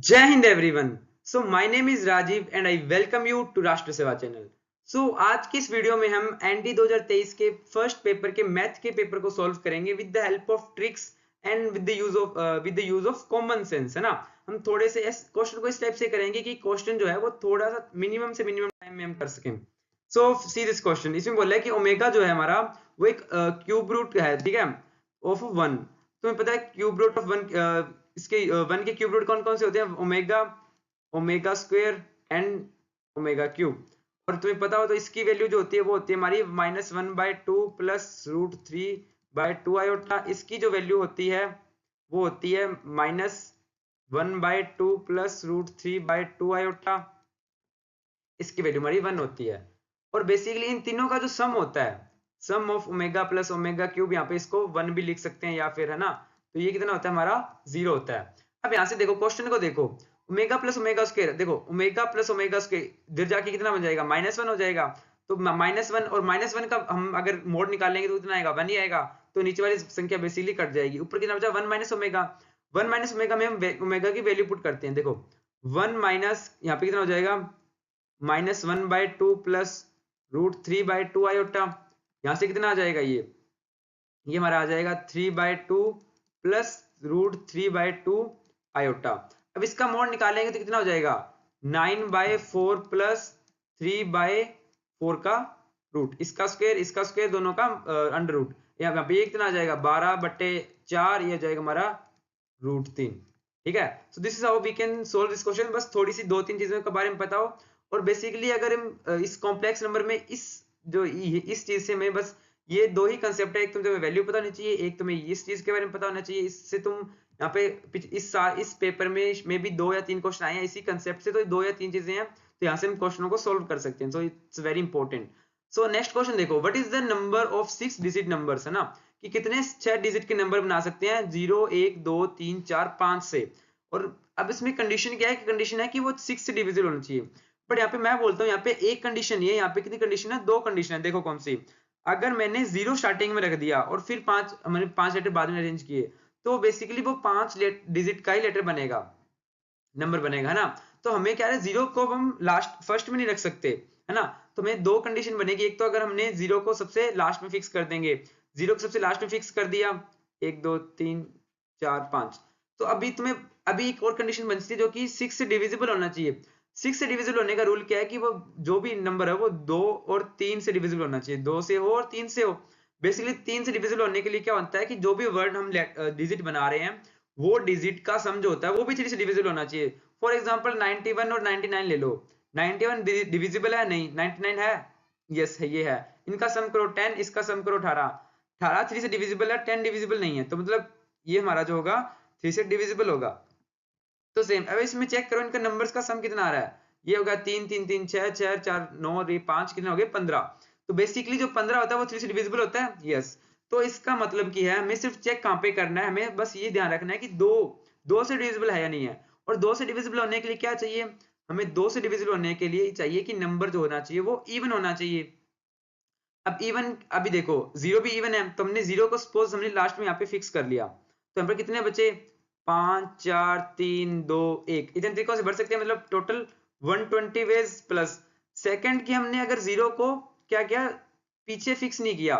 जय Hind everyone. So my name is Rajiv and I welcome you to Rashtra Seva channel. सो आज की इस वीडियो में हम एनडी 2023 के फर्स्ट पेपर के मैथ के पेपर को सॉल्व करेंगे with the help of tricks and with the use of common sense, है ना। हम थोड़े से क्वेश्चन को इस टाइप से करेंगे कि क्वेश्चन जो है वो थोड़ा सा मिनिमम से मिनिमम टाइम में हम कर सकें। सो सी दिस क्वेश्चन, इसमें बोला है कि ओमेगा जो है हमारा वो एक क्यूब रूट है, ठीक है, ऑफ वन। तुम्हें पता है क्यूब रूट ऑफ वन, इसके वन के क्यूब रूट कौन कौन से होते हैं? Omega, omega square and omega cube. और तुम्हें पता हो तो इसकी वैल्यू जो होती है वो होती है हमारी -1/2 प्लस √3/2 आयोटा। इसकी जो वैल्यू होती है वो होती है -1/2 प्लस √3/2 आयोटा। इसकी वैल्यू हमारी 1 होती है। और बेसिकली इन तीनों का जो सम होता है, sum of omega plus omega cube, यहाँ पे इसको 1 भी लिख सकते हैं या फिर, है ना। तो ये कितना होता है हमारा 0 होता है। अब यहाँ से देखो क्वेश्चन को देखो, ओमेगा प्लस ओमेगा स्क्वायर, देखो ओमेगा प्लस ओमेगा स्क्वायर इधर जाके कितना बन जाएगा? -1 हो जाएगा। तो -1 और -1 का हम अगर मोड निकालेंगे तो कितना आएगा? 1 ही आएगा। तो नीचे वाली संख्या बेसिकली कट जाएगी, ऊपर कितना बचा? 1 माइनस ओमेगा। 1 माइनस ओमेगा में हम ओमेगा की वैल्यू पुट करते हैं। देखो 1 माइनस यहाँ पे कितना हो जाएगा? -1/2 प्लस √3/2 आयोटा। यहां से कितना आ जाएगा? ये हमारा आ जाएगा 3/2 प्लस √3/2 आयोटा। अब इसका मोड निकालेंगे तो कितना हो जाएगा? 9/4 प्लस 3/4 का रूट, इसका स्क्वायर दोनों का अंडर रूट। यहाँ पे ये कितना आ जाएगा? 12/4, ये हो जाएगा हमारा √3। ठीक है। So this is how we can solve this question. बस थोड़ी सी 2-3 चीजों के बारे में पता हो। और बेसिकली अगर हम इस कॉम्प्लेक्स नंबर में इस चीज से मैं बस ये दो ही कंसेप्ट है, एक तुम्हें वैल्यू पता होनी चाहिए, एक तुम्हें इस चीज के बारे में पता होना चाहिए। इससे तुम यहाँ पे इस पेपर में भी 2 या 3 क्वेश्चन आए हैं इसी कंसेप्ट से, तो 2 या 3 चीजें हैं, तो यहाँ से हम क्वेश्चनों को सोल्व कर सकते हैं। So it's very important. So next question देखो, what is the number of 6 digit numbers, है ना, कि कितने 6 डिजिट के नंबर बना सकते हैं 0 1 2 3 4 5 से। और अब इसमें कंडीशन क्या है? कि कंडीशन है कि वो 6 से डिविजिबल होना चाहिए। बट यहाँ पे मैं बोलता हूँ यहाँ पे एक कंडीशन ये, यहाँ पे कितनी कंडीशन है? 2 कंडीशन है। देखो कौन सी? अगर मैंने 0 स्टार्टिंग में रख दिया और फिर मैंने 5 लेटर बाद में अरेंज किए, तो बेसिकली वो 5 डिजिट का ही लेटर बनेगा, नंबर बनेगा, है ना। तो हमें क्या है, 0 को हम लास्ट फर्स्ट में नहीं रख सकते, है ना। तो हमें 2 कंडीशन बनेगी। एक तो अगर हमने 0 को सबसे लास्ट में फिक्स कर देंगे, 0 को सबसे लास्ट में फिक्स कर दिया, 1 2 3 4 5, तो अभी एक और कंडीशन बनती है जो कि 6 से डिविजिबल होना चाहिए। 6 से डिविजिबल होने का रूल क्या है? कि वो जो भी नंबर है वो 2 और 3 से डिविजिबल होना चाहिए, 2 से हो और 3 से हो। बेसिकली 3 से डिविजिबल होने के लिए क्या होता है कि जो भी वर्ड हम डिजिट बना रहे हैं, वो डिजिट का सम जो होता है वो भी 3 से डिविजिबल होना चाहिए। फॉर एग्जांपल 91 और 99 ले लो। 91 डिविजिबल है? नहीं। 99 है? यस है, ये है। इनका सम करो 10, इसका सम करो 18। 18 3 से डिविजिबल है, 10 डिविजिबल नहीं है, तो मतलब ये हमारा जो होगा 3 से डिविजिबल होगा। तो सेम अब इसमें चेक करो इनका नंबर्स का सम कितना आ रहा है। ये होगा 3 3 3 6 6 4 9 5, कितने हो गए? 15। तो बेसिकली जो 15 होता है वो 3 से डिविजिबल होता है। यस। तो इसका मतलब की है हमें सिर्फ चेक कहां पे करना है, हमें बस ये ध्यान रखना है कि दो से डिविजिबल है या नहीं है। और 2 से डिविजिबल होने के लिए क्या चाहिए? हमें 2 से डिविजिबल होने के लिए चाहिए कि नंबर जो होना चाहिए वो इवन होना चाहिए। अब इवन, अभी देखो 0 भी इवन है, तो हमने 0 को सपोज हमने लास्ट में यहाँ पे फिक्स कर लिया, तो यहाँ पर कितने बचे? 5 4 3 2 1। इतने तरीकों से भर सकते हैं, मतलब टोटल 120 वेज प्लस। सेकंड की हमने अगर 0 को क्या किया, पीछे फिक्स नहीं किया,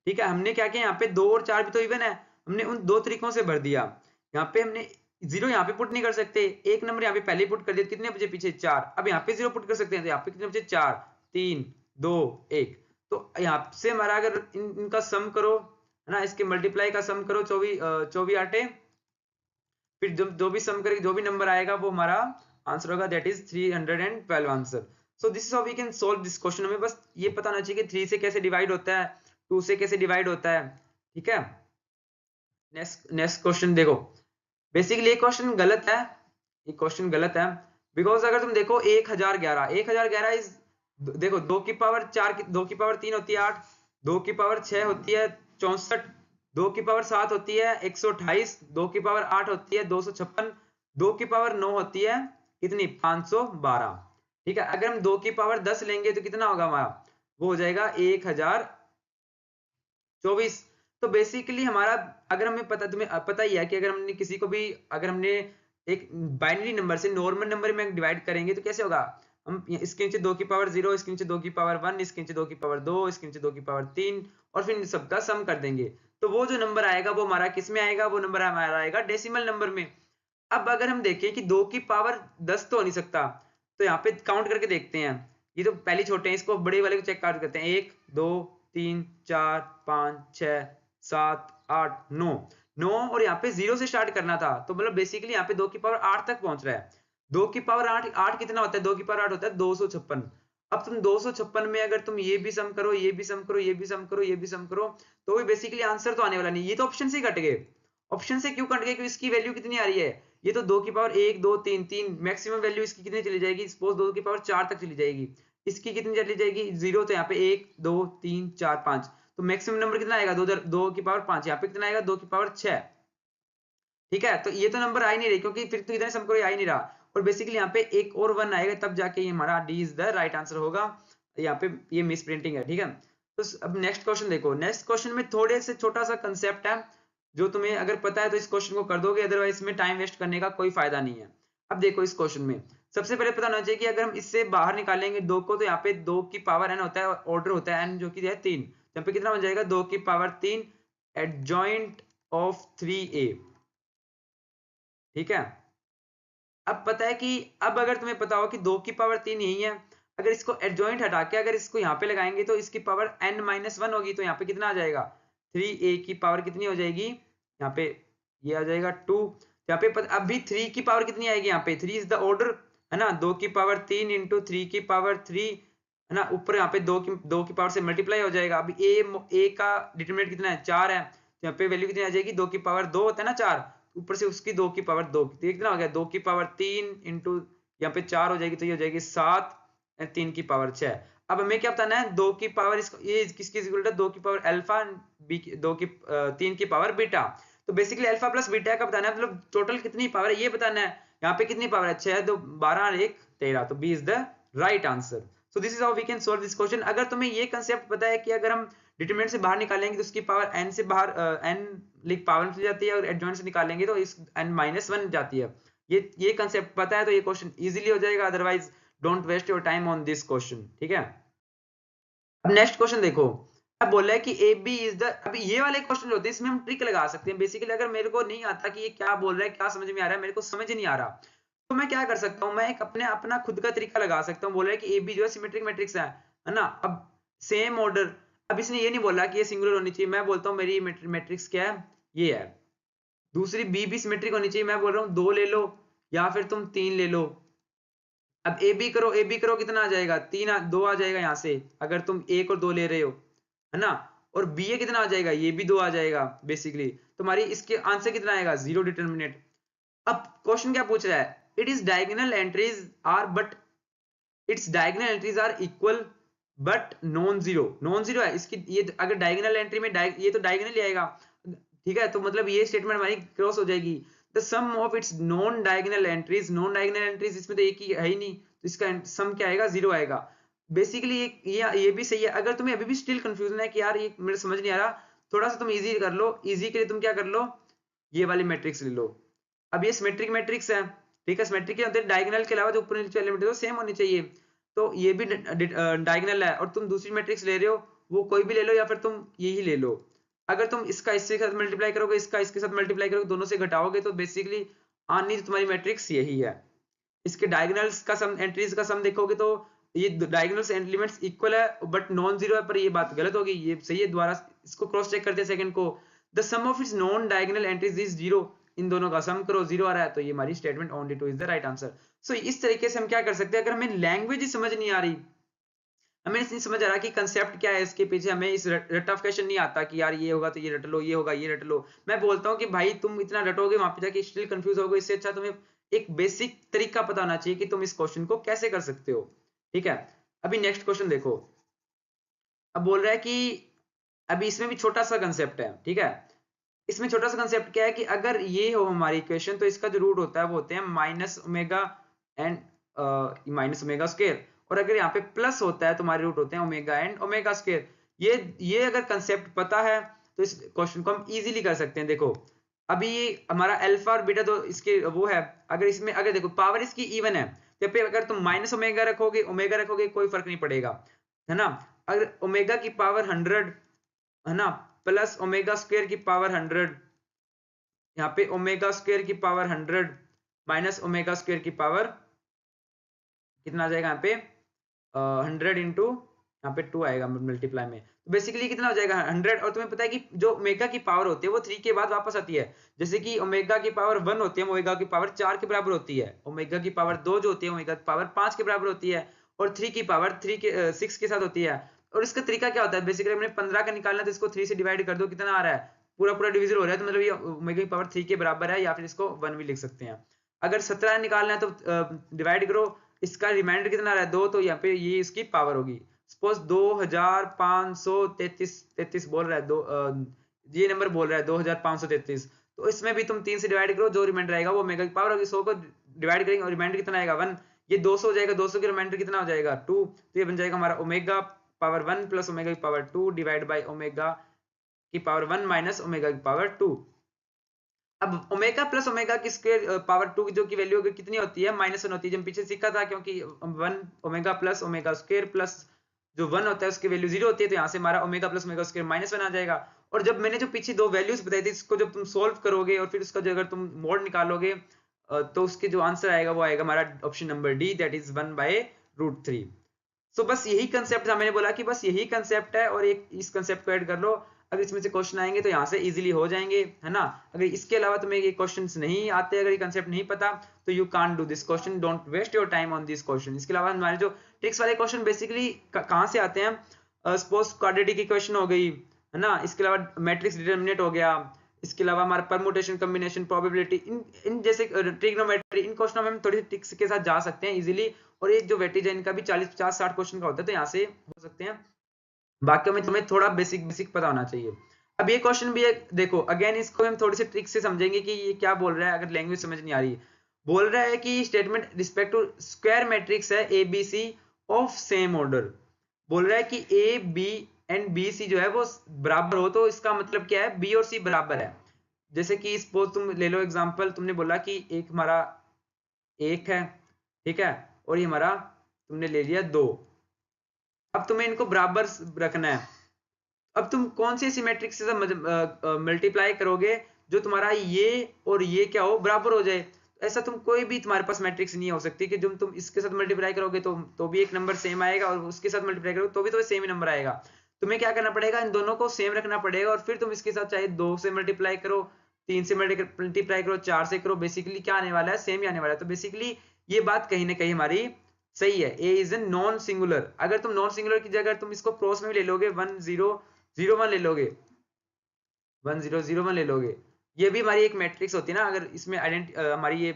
ठीक है, हमने क्या किया, यहाँ पे 2 और 4 भी तो इवन है, हमने उन 2 तरीकों से भर दिया। यहाँ पे हमने 0 यहाँ पे पुट नहीं कर सकते, एक नंबर यहाँ पे पहले पुट कर दिया, कितने बचे पीछे? 4। अब यहाँ पे 0 पुट कर सकते हैं, तो यहाँ पे कितने बचे? 4 3 2 1। तो यहाँ से हमारा अगर इनका सम करो, है ना, इसके मल्टीप्लाई का सम करो, 24 आटे, फिर जो भी सम करेगी, जो भी नंबर आएगा वो हमारा आंसर होगा, that is 312 answer. So this is how we can solve this question. हमें बस ये पता होना चाहिए कि 3 से कैसे डिवाइड होता है, 2 से कैसे डिवाइड होता है। ठीक है। नेक्स्ट क्वेश्चन देखो, बेसिकली ये क्वेश्चन गलत है, ये क्वेश्चन गलत है। बिकॉज अगर तुम देखो 1011 इज, देखो 2 की पावर 4 2 की पावर 3 होती है 8, 2 की पावर 6 होती है 64, 2 की पावर 7 होती है 128, 2 की पावर 8 होती है 256, 2 की पावर 9 होती है कितनी? 512। ठीक है। अगर हम 2 की पावर 10 लेंगे तो कितना होगा हमारा? वो हो जाएगा 1024। तो बेसिकली हमारा, अगर हमें तुम्हें पता ही है कि अगर हमने किसी को भी, अगर हमने एक बाइनरी नंबर से नॉर्मल नंबर में डिवाइड करेंगे तो कैसे होगा, हम इसके नीचे 2 की पावर 0, इसके नीचे 2 की पावर 1, इसके नीचे 2 की पावर 2, इसके नीचे 2 की पावर 3 और फिर इन सबका सम कर देंगे। तो वो जो नंबर आएगा वो हमारा किस में आएगा, वो नंबर हमारा आएगा डेसिमल नंबर में। अब अगर हम देखें कि 2 की पावर 10 तो हो नहीं सकता, तो यहाँ पे काउंट करके देखते हैं। ये तो पहले छोटे हैं, इसको बड़े वाले को चेक काउंट करते हैं। 1 2 3 4 5 6 7 8 9 9 और यहाँ पे 0 से स्टार्ट करना था, तो मतलब बेसिकली यहाँ पे 2 की पावर 8 तक पहुंच रहा है। 2 की पावर 8 8 कितना होता है, 2 की पावर 8 होता है 256। अब तुम 256 में अगर तुम ये भी सम करो, ये भी सम करो, ये भी सम करो, ये भी सम करो, तो भी बेसिकली आंसर तो आने वाला नहीं। ये तो ऑप्शन से ही कट गए। ऑप्शन से क्यों कट गए, क्योंकि इसकी वैल्यू कितनी आ रही है, ये तो 2 की पावर 1 2 3 3, मैक्सिमम वैल्यू इसकी कितनी चली जाएगी, सपोज 2 की पावर 4 तक चली जाएगी। इसकी कितनी चली जाएगी 0, तो यहाँ पे 1 2 3 4 5, तो मैक्सिमम नंबर कितना आएगा 2 की पावर 5, यहाँ पे कितना आएगा 2 की पावर 6। ठीक है, तो ये तो नंबर आ ही नहीं रही, क्योंकि फिर तो इधर सम करो आ ही नहीं रहा। और बेसिकली यहाँ पे एक और 1 आएगा तब जाके ये हमारा D is the right answer होगा। यहाँ पे ये मिस प्रिंटिंग है। ठीक है, तो अब नेक्स्ट क्वेश्चन देखो। नेक्स्ट क्वेश्चन में थोड़े से छोटा सा कंसेप्ट है, जो तुम्हें अगर पता है तो इस क्वेश्चन को कर दोगे, अदरवाइज इसमें टाइम वेस्ट करने का कोई फायदा नहीं है। अब देखो इस क्वेश्चन में सबसे पहले पता होना चाहिए कि अगर हम इससे बाहर निकालेंगे 2 को, तो यहाँ पे 2 की पावर n होता है, ऑर्डर होता है n जो कि है 3, यहाँ पे कितना बन जाएगा 2 की पावर 3 एडजॉइंट ऑफ 3a। ठीक है, अब पता है कि अब अगर तुम्हें पता हो कि 2 की पावर 3 यही है, अगर इसको एडजॉइंट हटा के अगर इसको यहाँ पे लगाएंगे तो इसकी पावर n-1 होगी, तो यहाँ पे कितना आ जाएगा 3a की पावर कितनी हो जाएगी, यहाँ पे ये आ जाएगा 2। यहाँ पे अभी 3 की पावर कितनी आएगी, यहाँ पे 3 इज द ऑर्डर है ना, 2 की पावर 3 इंटू 3 की पावर 3 है ना, ऊपर यहाँ पे 2 की पावर से मल्टीप्लाई हो जाएगा। अभी a का डिटरमिनेंट कितना है 4 है, तो यहाँ पे वैल्यू कितनी आ जाएगी 2 की पावर 2 होता है ना 4, ऊपर से उसकी 2 की पावर 2, तो कितना हो गया 2 की पावर 3 इंटू यहाँ पे 4 हो जाएगी, तो ये हो जाएगी 7 3 की पावर 6। अब हमें क्या बताना है 2 की पावर इसको, ये किसकी इक्वल है 2 की पावर अल्फा, बी 3 की पावर बीटा। तो बेसिकली अल्फा प्लस बीटा का बताना है, मतलब टोटल कितनी पावर है ये बताना है। यहाँ पे कितनी पावर है 6 तो 12 और 1 13, तो B is the right answer. So this is how we can solve this question. अगर तुम्हें ये कंसेप्ट पता है कि अगर हम डिटरमिनेंट से बाहर निकालेंगे तो उसकी पावर n से बाहर n लिख पावर चली जाती है, और एडजॉइंट से निकालेंगे तो इस n-1 जाती है। ये कंसेप्ट पता है तो ये क्वेश्चन इजीली हो जाएगा, otherwise don't waste your time on this question. ठीक है, अब नेक्स्ट क्वेश्चन देखो। अब बोल रहा है कि ए बी इज द, अभी ये वाले क्वेश्चन होते हैं इसमें हम ट्रिक लगा सकते हैं। बेसिकली अगर मेरे को नहीं आता कि ये क्या बोल रहा है, क्या समझ में आ रहा है, मेरे को समझ नहीं आ रहा, तो मैं क्या कर सकता हूँ, मैं एक अपना खुद का तरीका लगा सकता हूँ। बोल रहा है कि ए बी जो है सिमेट्रिक मैट्रिक्स है ना। अब सेम ऑर्डर, अब इसने ये नहीं बोला कि ये सिंगुलर होनी चाहिए, मैं बोलता हूँ मेरी मैट्रिक्स क्या है, ये है। दूसरी बी भी सिमेट्रिक होनी चाहिए, मैं बोल रहा हूँ 2 ले लो या फिर तुम 3 ले लो। अब ए बी करो कितना आ जाएगा 3 2 आ जाएगा यहाँ से, अगर तुम 1 और 2 ले रहे हो है ना। और बी ए कितना आ जाएगा, ये भी 2 आ जाएगा। बेसिकली तुम्हारी इसके आंसर कितना आएगा 0 डिटरमिनेट। अब क्वेश्चन क्या पूछ रहा है, it is diagonal entries are but its diagonal entries are equal but non zero है इसकी। ये अगर डायगोनल एंट्री में ये तो डायगोनल ही आएगा। ठीक है, तो मतलब ये स्टेटमेंट हमारी क्रॉस हो जाएगी। The sum of its non diagonal entries इसमें तो एक ही है ही नहीं, तो इसका सम क्या आएगा 0 आएगा। बेसिकली ये भी सही है। अगर तुम्हें अभी भी स्टिल कंफ्यूजन है कि यार ये मेरे समझ नहीं आ रहा, थोड़ा सा तुम इजी कर लो। इजी के लिए तुम क्या कर लो, ये वाली मैट्रिक्स ले लो। अब ये सिमेट्रिक मैट्रिक्स है, ठीक है, सिमेट्रिक के अंदर डायगोनल के अलावा जो ऊपर नीचे एलिमेंट है सेम होनी चाहिए, तो ये भी डायगोनल है। और तुम दूसरी मैट्रिक्स ले रहे हो, वो कोई भी ले लो या फिर तुम यही ले लो। अगर तुम इसका इसके साथ मल्टीप्लाई करोगे, इसका इसके साथ मल्टीप्लाई करोगे, दोनों से घटाओगे, तो बेसिकली आनी तो तुम्हारी मैट्रिक्स यही है। इसके डायगोनल्स का सम, एंट्रीज का सम देखोगे तो ये डायगोनल्स एलिमेंट्स इक्वल है बट नॉन जीरो है, पर ये बात गलत होगी, ये सही है। दोबारा इसको क्रॉस चेक करते हैं सेकंड को। The sum of its non diagonal entries is 0, इन दोनों का सम करो 0 आ रहा है, तो ये हमारी statement only 2 is the right answer. So इस तरीके से हम क्या कर सकते हैं, अगर हमें लैंग्वेज ही समझ नहीं आ रही, हमें नहीं समझ आ रहा कि कंसेप्ट क्या है इसके पीछे, हमें इस रटाफिकेशन नहीं आता कि यार ये होगा तो ये रट लो, ये होगा ये रट लो। मैं बोलता हूँ कि भाई तुम इतना रटोगे वहां पे जाके स्टिल कंफ्यूज होगे, इससे अच्छा तुम्हें एक बेसिक तरीका पता होना चाहिए कि तुम इस क्वेश्चन को कैसे कर सकते हो। ठीक है, अभी नेक्स्ट क्वेश्चन देखो। अब बोल रहा है कि अभी इसमें भी छोटा सा कंसेप्ट है। ठीक है, इसमें छोटा सा कंसेप्ट क्या है कि अगर ये हो हमारी इक्वेशन, तो इसका जो रूट होता है वो होते हैं minus omega and minus omega square, और अगर यहाँ पे प्लस होता है तो हमारे रूट होते हैं ओमेगा एंड ओमेगा स्क्वायर। ये अगर कंसेप्ट पता है तो इस क्वेश्चन को हम इजीली कर सकते हैं। देखो, अभी हमारा अल्फा और बीटा तो इसके वो है, अगर इसमें अगर देखो पावर इसकी इवन है तो पे अगर तुम माइनस ओमेगा रखोगे ओमेगा रखोगे कोई फर्क नहीं पड़ेगा, है ना। अगर ओमेगा की पावर 100 है ना प्लस ओमेगा स्क्वायर की पावर 100, यहाँ पे ओमेगा स्क्वायर की पावर 100 माइनस ओमेगा स्क्वायर की पावर कितना आ जाएगा यहाँ पे 100 इंटू यहाँ पे 2 आएगा मल्टीप्लाई में, तो बेसिकली कितना हो जाएगा 100। और तुम्हें पता है कि जो ओमेगा की पावर होती है वो 3 के बाद वापस आती है, जैसे कि ओमेगा की पावर 1 होती है ओमेगा की पावर 4 के बराबर होती है, ओमेगा की पावर 2 जो होती है ओमेगा की पावर 5 के बराबर होती है, और 3 की पावर 6 के साथ होती है। और इसका तरीका क्या होता है, बेसिकली हमने 15 का निकालना तो इसको 3 से डिवाइड कर दो, कितना आ रहा है पूरा पूरा डिविजन हो रहा है, तो मतलब ये ओमेगा की पावर 3 के बराबर है, या फिर इसको 1 भी लिख सकते हैं। अगर 17 निकालना है तो डिवाइड करो, इसका रिमाइंडर कितना आ रहा है 2, तो यहाँ पे ये इसकी पावर होगी। सपोज 2533 बोल रहा है ये नंबर बोल रहा है 2533, तो इसमें भी तुम 3 से डिवाइड करो, जो रिमाइंडर आएगा वो ओमेगा की पावर होगी। 100 को डिवाइड करेंगे और रिमाइंडर कितना आएगा 1, ये 200 हो जाएगा, 200 के रिमाइंडर कितना हो जाएगा 2, तो ये बन जाएगा हमारा ओमेगा पावर 1 प्लस ओमेगा की पावर 2 डिवाइड बाई ओमेगा की पावर 1 माइनस ओमेगा की पावर 2। अब ओमेगा प्लस ओमेगा की स्क्वायर पावर 2 की जो की वैल्यू कितनी होती है -1 होती है, जब पीछे सीखा था, क्योंकि 1 omega plus omega square plus जो 1 होता है उसकी वैल्यू 0 होती है, तो यहाँ से हमारा ओमेगा प्लस ओमेगा स्क्वायर -1 आ जाएगा। और जब मैंने जो पीछे दो वैल्यूज बताई थी इसको जब तुम सोल्व करोगे और फिर उसका जो अगर तुम मोड निकालोगे तो उसके जो आंसर आएगा वो आएगा हमारा option number D, that is 1/√3। सो बस यही कंसेप्ट था, मैंने बोला कि बस यही कंसेप्ट है और एक इस कंसेप्ट को ऐड कर लो, अगर इसमें से क्वेश्चन आएंगे तो यहाँ से इजीली हो जाएंगे, है ना। अगर इसके अलावा तुम्हें ये क्वेश्चंस नहीं आते, अगर ये कंसेप्ट नहीं पता, तो you can't do this question, don't waste your time on this question. इसके अलावा हमारे जो ट्रिक्स वाले क्वेश्चन बेसिकली कहाँ से आते हैं, सपोज क्वाड्रेटिक इक्वेशन हो गई, है ना, इसके अलावा मैट्रिक्स डिटर्मिनेंट हो गया, इसके अलावा हमारा परमुटेशन कॉम्बिनेशन प्रोबेबिलिटी, इन जैसे ट्रिग्नोमेट्री, इन क्वेश्चनों में हम थोड़ी सी ट्रिक्स के साथ जा सकते हैं इजीली। और ये जो वेटेज है इनका भी 40-50-60 क्वेश्चन का होता है, तो यहाँ से हो सकते हैं। बाकी में तुम्हें थोड़ा बेसिक पता होना चाहिए। अब ये क्वेश्चन भी है, देखो अगेन इसको हम थोड़ी सी ट्रिक से समझेंगे कि ये क्या बोल रहा है, अगर लैंग्वेज समझ नहीं आ रही है। बोल रहा है कि statement respect to square matrix है a b c of same order, बोल रहा है कि a b and b c जो है वो बराबर हो, तो इसका मतलब क्या है बी और सी बराबर है। जैसे कि सपोज तुम ले लो एग्जांपल, तुमने बोला कि एक हमारा 1 है, ठीक है, और ये हमारा तुमने ले लिया 2। अब तुम्हें इनको बराबर रखना है। अब तुम कौन सी सिमेट्रिक से मल्टीप्लाई करोगे जो तुम्हारा ये और ये क्या हो बराबर हो जाए। ऐसा तुम कोई भी तुम्हारे पास मैट्रिक्स नहीं हो सकती कि जब तुम इसके साथ मल्टीप्लाई करोगे तो भी एक नंबर सेम आएगा, और उसके साथ मल्टीप्लाई करोगे तो भी सेम ही नंबर आएगा। तुम्हें क्या करना पड़ेगा, इन दोनों को सेम रखना पड़ेगा, और फिर तुम इसके साथ चाहे 2 से मल्टीप्लाई करो, 3 से मल्टीप्लाई करो, 4 से करो, बेसिकली क्या आने वाला है सेम ही आने वाला है। तो बेसिकली ये बात कहीं ना कहीं हमारी सही है, ए इज ए नॉन सिंगुलर। अगर तुम नॉन सिंगुलर की जगह तुम इसको क्रॉस में भी ले लोगे 1-0-0-1 ले लोगे, 1-0-0-1 ले लोगे, ये भी हमारी एक मैट्रिक्स होती है ना। अगर इसमें हमारी ये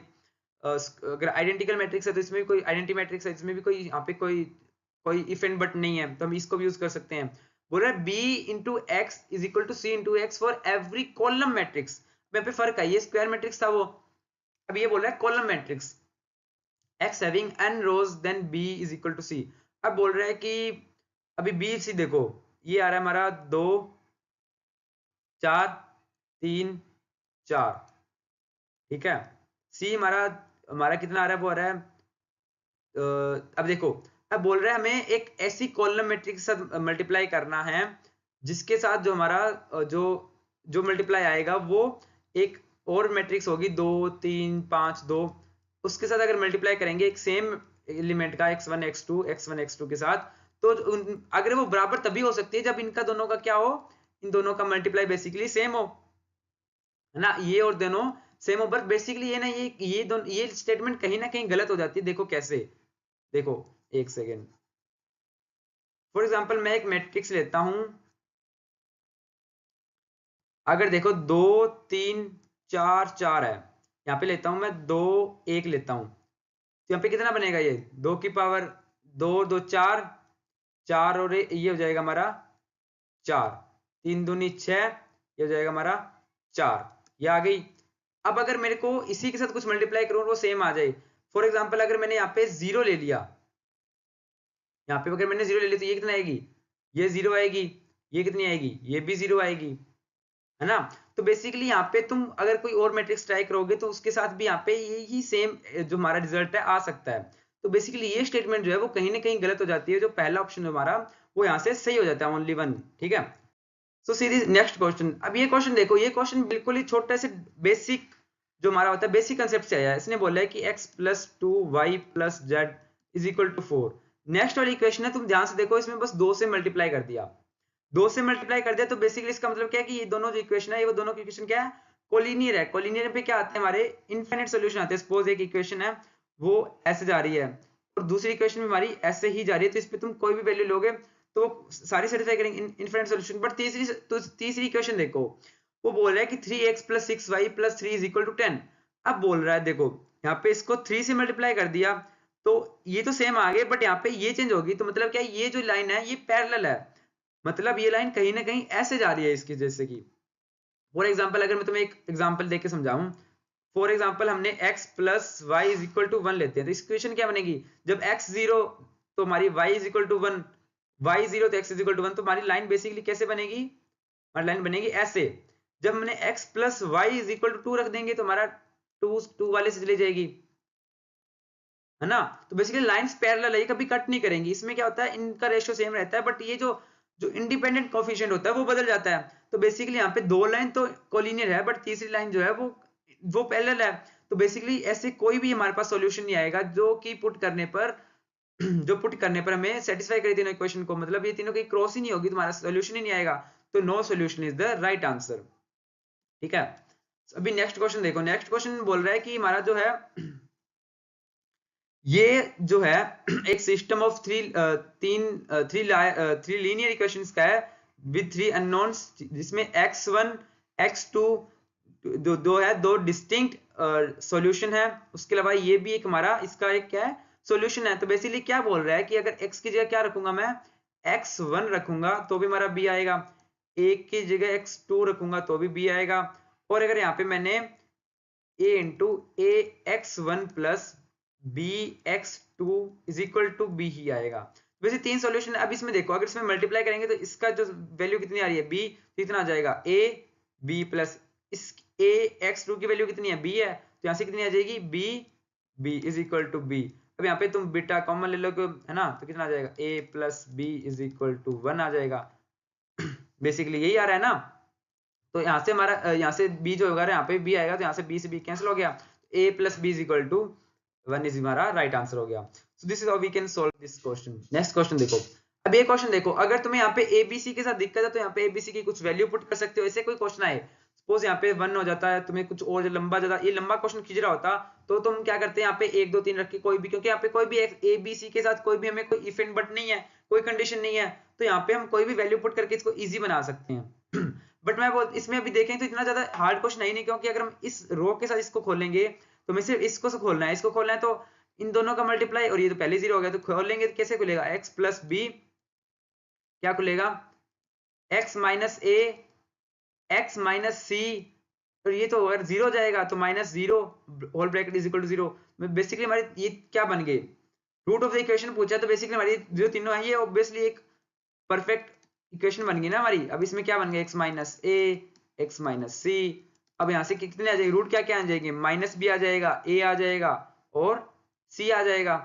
अगर आइडेंटिकल मैट्रिक्स है तो इसमें भी कोई आइडेंटिटी मैट्रिक्स है, इसमें भी कोई यहाँ पे कोई इफ एंड बट नहीं है, तो हम इसको भी यूज कर सकते हैं। बोल रहा है B into X is equal to C into X for every column matrix. यहाँ पे फर्क है, ये स्क्वायर मैट्रिक्स था वो, अब ये बोल रहा है column matrix x having n rows then b is equal to c। अब बोल रहा है कि अभी b सी देखो, ये आ रहा है हमारा 2 4 3 4, ठीक है। c हमारा कितना आ रहा है, वो आ रहा है अब देखो, अब बोल रहा है हमें एक ऐसी कॉलम मैट्रिक्स के साथ मल्टीप्लाई करना है जिसके साथ जो हमारा जो मल्टीप्लाई आएगा वो एक और मैट्रिक्स होगी 2 3 5 2, उसके साथ अगर मल्टीप्लाई करेंगे एक सेम एलिमेंट का x1 x2 के साथ, तो अगर वो बराबर तभी हो सकती है जब इनका दोनों का क्या हो, इन दोनों का मल्टीप्लाई बेसिकली सेम हो, है ना, ये और दोनों सेम हो। बट बेसिकली ये ना ये स्टेटमेंट कहीं ना कहीं गलत हो जाती है। देखो कैसे, देखो एक सेकेंड, फॉर एग्जाम्पल मैं एक मैट्रिक्स लेता हूं, अगर देखो 2 3 4 4 है, यहाँ पे लेता हूं मैं 2 1 लेता हूं, तो यहाँ पे कितना बनेगा, ये 2 की पावर 2 2 4 4, और ये हो जाएगा हमारा 4, 3 दूनी 6, ये हो जाएगा हमारा 4, ये आ गई। अब अगर मेरे को इसी के साथ कुछ मल्टीप्लाई करूं वो सेम आ जाए, फॉर एग्जाम्पल अगर मैंने यहाँ पे 0 ले लिया, यहाँ पे अगर मैंने 0 ले लिया तो ये कितना आएगी, ये 0 आएगी, ये कितनी आएगी, ये भी 0 आएगी, है ना। तो बेसिकली यहाँ पे तुम अगर कोई और मैट्रिक्स ट्राई करोगे तो उसके साथ भी यहाँ पे यही सेम जो हमारा रिजल्ट है आ सकता है। तो बेसिकली ये स्टेटमेंट जो है वो कहीं ना कहीं गलत हो जाती है, जो पहला ऑप्शन हमारा वो यहाँ से सही हो जाता है, ओनली वन। ठीक है, सो सीरीज नेक्स्ट क्वेश्चन। अब ये क्वेश्चन देखो, ये क्वेश्चन बिल्कुल ही छोटा से बेसिक जो हमारा होता है बेसिक कंसेप्ट से आया है। इसने बोला है कि x plus two Y plus Z is equal to 4। Next वाली इक्वेशन है, तुम ध्यान से देखो, इसमें बस 2 से मल्टीप्लाई कर दिया, 2 से मल्टीप्लाई कर दिया, तो बेसिकली इसका मतलब क्या है कि ये दोनों जो इक्वेशन है, ये वो दोनों की इक्वेशन क्या है, कोलिनियर है। कोलिनियर पे क्या आते हैं हमारे इनफिनिट सॉल्यूशन आते हैं। सपोज एक इक्वेशन है वो ऐसे जा रही है और दूसरी इक्वेशन भी हमारी ऐसे ही जा रही है, तो इस पे तुम कोई भी वैल्यू लोगे तो सारी सेटिस्फाई करेंगे इनफिनिट सॉल्यूशन। बट तीसरी इक्वेशन देखो, वो बोल रहा है कि 3x plus 6y plus 3 is equal to 10। अब बोल रहा है देखो, यहाँ पे इसको 3 से मल्टीप्लाई कर दिया तो ये तो सेम आ गए, बट यहाँ पे ये चेंज होगी, तो मतलब क्या है, ये जो लाइन है ये पैरेलल है, मतलब ये लाइन कहीं ना कहीं ऐसे जा रही है इसकी। जैसे कि फॉर एग्जाम्पल अगर मैं तुम्हें एक एग्जाम्पल देके समझाऊं, फॉर एग्जाम्पल हमने x plus Y is equal to 1 लेते हैं, तो इस इक्वेशन क्या बनेगी, जब x 0 तो हमारी y is equal to 1, y 0 तो x इज इक्वल टू 1, तो हमारी लाइन बेसिकली कैसे बनेगी, हमारी लाइन बनेगी ऐसे। जब हमने x plus Y is equal to 2 रख देंगे तो हमारा 2 वाले से चली जाएगी, है ना। तो बेसिकली लाइंस पैरेलल है, ये कभी कट नहीं करेंगी। इसमें क्या होता है, इनका रेशियो सेम रहता है, बट ये जो जो इंडिपेंडेंट कोफिशिएंट होता है वो बदल जाता है। तो बेसिकली यहाँ पे 2 लाइन तो कोलिनियर है, बट तीसरी लाइन जो है वो पैरेलल है। तो बेसिकली ऐसे कोई भी हमारे पास सॉल्यूशन नहीं आएगा जो कि पुट करने पर हमें सेटिस्फाई करे तीनों इक्वेशन को, मतलब ये तीनों की क्रॉस ही नहीं होगी, तुम्हारा सॉल्यूशन ही नहीं आएगा। तो no solution is the right answer. ठीक है, अभी नेक्स्ट क्वेश्चन देखो। नेक्स्ट क्वेश्चन बोल रहा है कि हमारा जो है ये जो है एक system of three linear equations का है विद 3 अननोन्स, जिसमें x1 x2 दो है, 2 डिस्टिंक्ट सॉल्यूशन है। उसके अलावा ये भी एक हमारा इसका एक क्या है, सॉल्यूशन है। तो बेसिकली क्या बोल रहा है कि अगर x की जगह क्या रखूंगा मैं, x1 रखूंगा तो भी हमारा b आएगा, एक की जगह x2 रखूंगा तो भी b आएगा, और अगर यहाँ पे मैंने a into a x1 plus b x two is equal to b ही आएगा। वैसे 3 सॉल्यूशन। अब इसमें देखो, अगर इसमें मल्टीप्लाई करेंगे तो इसका जो वैल्यू कितनी आ रही है, बी, तो इतना आ जाएगा ए बी प्लस इस ए एक्स टू की वैल्यू कितनी है, बी है, तो यहाँ से कितनी आ जाएगी, B B is equal to B. अब यहाँ पे तुम बीटा कॉमन ले लो, है ना, तो कितना आ जाएगा, a plus B is equal to 1 आ जाएगा। बेसिकली यही आ रहा है ना। तो यहाँ से हमारा यहाँ से b जो होगा यहाँ पे b आएगा, तो यहाँ से b से b कैंसिल हो गया, a plus B is equal to 1 is हमारा राइट आंसर हो गया। So this is how we can solve this question. Next question देखो, अब ये क्वेश्चन देखो, अगर तुम्हें यहाँ पे abc के साथ दिक्कत है तो यहाँ पे abc की कुछ वैल्यू पुट कर सकते हो। ऐसे कोई क्वेश्चन आए, सपोज यहाँ पे 1 हो जाता है, तुम्हें कुछ और लंबा ज्यादा ये लंबा क्वेश्चन खींच रहा होता, तो तुम क्या करते हैं, यहाँ पे 1 2 3 रख के कोई भी, क्योंकि यहाँ पे कोई भी abc के साथ कोई भी हमें कोई इफ एंड बट नहीं है, कोई कंडीशन नहीं है, तो यहाँ पे हम कोई भी वैल्यू पुट करके इसको इजी बना सकते हैं। बट मैं इसमें अभी देखें तो इतना ज्यादा हार्ड क्वेश्चन है ही नहीं, क्योंकि अगर हम इस रो के साथ इसको खोलेंगे तो हमें सिर्फ इसको से खोलना है, इसको खोलना है तो इन दोनों का मल्टीप्लाई, और ये तो पहले 0 हो गया, तो खोलेंगे तो कैसे खुलेगा, x प्लस बी क्या खुलेगा, x minus A x minus C, और ये तो अगर 0 जाएगा तो minus 0 whole bracket is equal to 0। Basically हमारी ये क्या बन गए, रूट ऑफ द इक्वेशन पूछा, तो बेसिकली हमारी जो तीनों है ये ऑब्वियसली एक परफेक्ट इक्वेशन बन गई ना हमारी। अब इसमें क्या बन गया, x माइनस ए एक्स माइनस सी। अब यहाँ से कितने आ जाएगी, रूट क्या क्या आ जाएगी, माइनस बी आ जाएगा, ए आ जाएगा और सी आ जाएगा।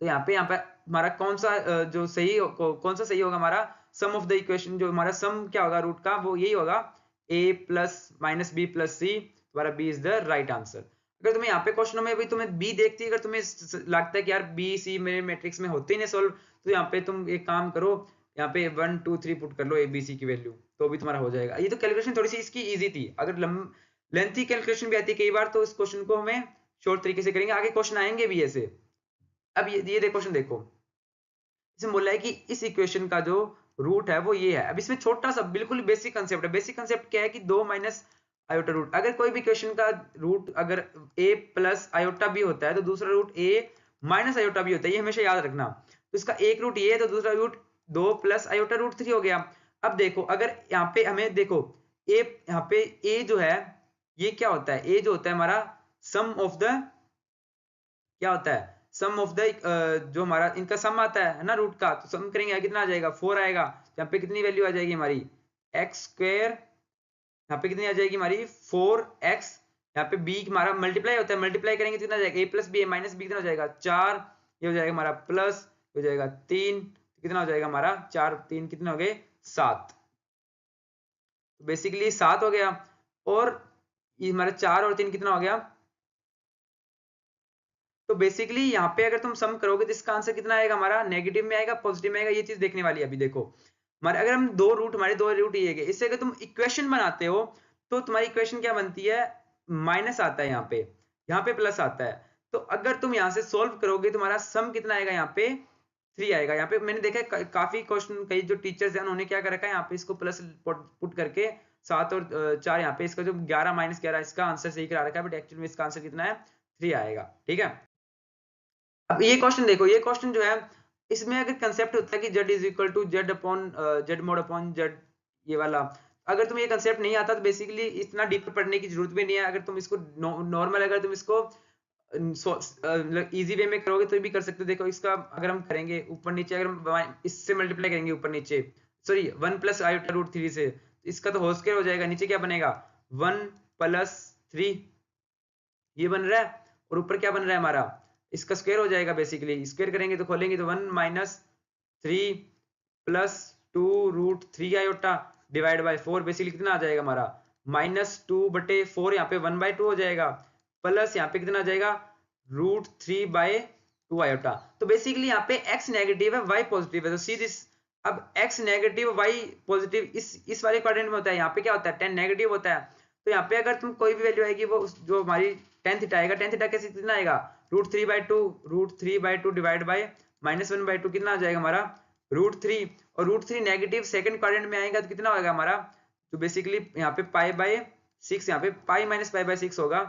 तो यहाँ पे हमारा कौन सा जो सही कौन सा सही होगा, हमारा सम ऑफ द इक्वेशन, जो हमारा सम क्या होगा रूट का, वो यही होगा a plus minus b plus c, तुम्हारा b is the right answer. अगर तुम्हें यहाँ पे क्वेश्चनों में भी तुम्हें b देखती है, अगर तुम्हें लगता है कि यार b c मेरे मैट्रिक्स में होते ही नहीं सोल्व, तो यहाँ पे तुम एक काम करो, यहाँ पे 1 2 3 पुट कर लो a b c की वैल्यू, तो भी तुम्हारा हो जाएगा। ये तो कैलकुलेशन थोड़ी सी इसकी इजी थी, अगर लेंथी कैलकुलेशन भी आती है कई बार, तो इस क्वेश्चन को हमें शॉर्ट तरीके से करेंगे, आगे क्वेश्चन आएंगे भी ऐसे। अब ये देखो क्वेश्चन देखो, इसमें बोला है कि इस इक्वेशन का जो रूट है वो ये है। अब इसमें छोटा सा बिल्कुल बेसिक कंसेप्ट है। बेसिक कंसेप्ट क्या है कि 2 माइनस आयोटा रूट, अगर कोई भी इक्वेशन का रूट अगर a प्लस आयोटा भी होता है तो दूसरा रूट a माइनस आयोटा भी होता है, ये हमेशा याद रखना। तो इसका एक रूट ये है तो दूसरा रूट 2 प्लस आयोटा रूट 3 हो गया। अब देखो अगर यहाँ पे हमें देखो a, यहाँ पे a जो है ये क्या होता है, a जो होता है हमारा सम ऑफ द क्या होता है, सम ऑफ द जो हमारा इनका सम आता है ना रूट का, तो सम करेंगे कितना आ जाएगा, 4 आएगा। यहाँ पे कितनी वैल्यू आ जाएगी हमारी, एक्स स्क्वायर यहाँ पे कितनी आ जाएगी हमारी 4x, यहाँ पे b हमारा मल्टीप्लाई होता है, मल्टीप्लाई करेंगे तो कितना आ जाएगा a plus B minus B, कितना हो जाएगा 4, ये हो जाएगा हमारा प्लस, हो जाएगा 3, कितना हो जाएगा हमारा 4 3 कितने हो गए 7, तो बेसिकली 7 हो गया। और ये हमारा 4 और 3 कितना हो गया, तो बेसिकली यहाँ पे अगर तुम सम करोगे तो इसका आंसर कितना आएगा हमारा, नेगेटिव में आएगा पॉजिटिव में आएगा, ये चीज देखने वाली है। अभी देखो हमारे अगर हम हमारे दो रूट ये गए, इससे अगर तुम इक्वेशन बनाते हो तो तुम्हारी इक्वेशन क्या बनती है, माइनस आता है यहाँ पे प्लस आता है। तो अगर तुम यहाँ से सोल्व करोगे तुम्हारा सम कितना आएगा, यहाँ पे 3 आएगा। यहाँ पे मैंने देखा है काफी क्वेश्चन, कई जो टीचर्स हैं उन्होंने क्या कर रखा है, यहाँ पे इसको प्लस पुट करके 7 और 4, यहाँ पे इसका जो 11 माइनस 11 इसका आंसर सही करा रखा है, बट एक्चुअली में इसका आंसर कितना है 3 आएगा। ठीक है, अब ये क्वेश्चन देखो, ये क्वेश्चन जो है इसमें अगर कंसेप्ट होता है कि z is equal to Z upon Z mod upon Z, ये वाला अगर तुम्हें ये कंसेप्ट नहीं आता तो बेसिकली इतना डीप पढ़ने की जरूरत भी नहीं है। अगर तुम इसको नॉर्मल अगर तुम इसको इजी वे में करोगे तो भी कर सकते हो। देखो इसका अगर हम करेंगे ऊपर नीचे, अगर हम इससे मल्टीप्लाई करेंगे ऊपर नीचे, सॉरी 1 प्लस आयोटा रूट 3 से, इसका तो होल स्क्वायर हो जाएगा, नीचे क्या बनेगा 1 प्लस 3 ये बन रहा है, और ऊपर क्या बन रहा है हमारा, इसका स्क्वायर हो जाएगा। बेसिकली स्क्वायर करेंगे तो खोलेंगे तो 1 minus 3 plus 2 root 3 iota divide by 4, basically कितना आ जाएगा हमारा -2/4, यहाँ पे 1/2 हो जाएगा, प्लस यहाँ पे कितना आ जाएगा रूट 3/2 आयोटा। तो बेसिकली यहाँ पे x नेगेटिव है y पॉजिटिव है, तो सी दिस। अब x नेगेटिव y पॉजिटिव इस वाले क्वाड्रेंट में होता है, यहाँ पे क्या होता है tan नेगेटिव होता है। तो यहाँ पे अगर तुम कोई भी वैल्यू आएगी वो जो हमारी tan थीटा आएगा, tan थीटा कैसे कितना आएगा रूट 3/2 डिवाइड बाय -1/2 कितना आ जाएगा हमारा √3, और √3 नेगेटिव सेकंड क्वाड्रेंट में आएगा तो कितना होगा हमारा, तो बेसिकली यहाँ पे π/6, यहाँ पे पाई माइनस π/6 होगा,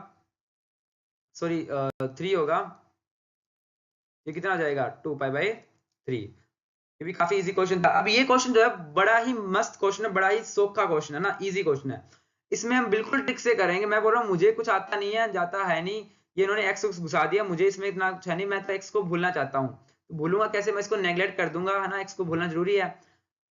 सॉरी 3 होगा, ये कितना आ जाएगा 2π/3। ये भी काफी इजी क्वेश्चन था। अब ये क्वेश्चन जो है बड़ा ही मस्त क्वेश्चन है, बड़ा ही सोखा क्वेश्चन है ना, इजी क्वेश्चन है। इसमें हम बिल्कुल ट्रिक से करेंगे। मैं बोल रहा हूँ मुझे कुछ आता नहीं है, जाता है नहीं, ये इन्होंने एक्स घुसा दिया, मुझे इसमें इतना कुछ है नहीं, मैं तो एक्स को भूलना चाहता हूँ, तो भूलूंगा कैसे, मैं इसको नेग्लेक्ट कर दूंगा, है ना, एक्स को भूलना जरूरी है।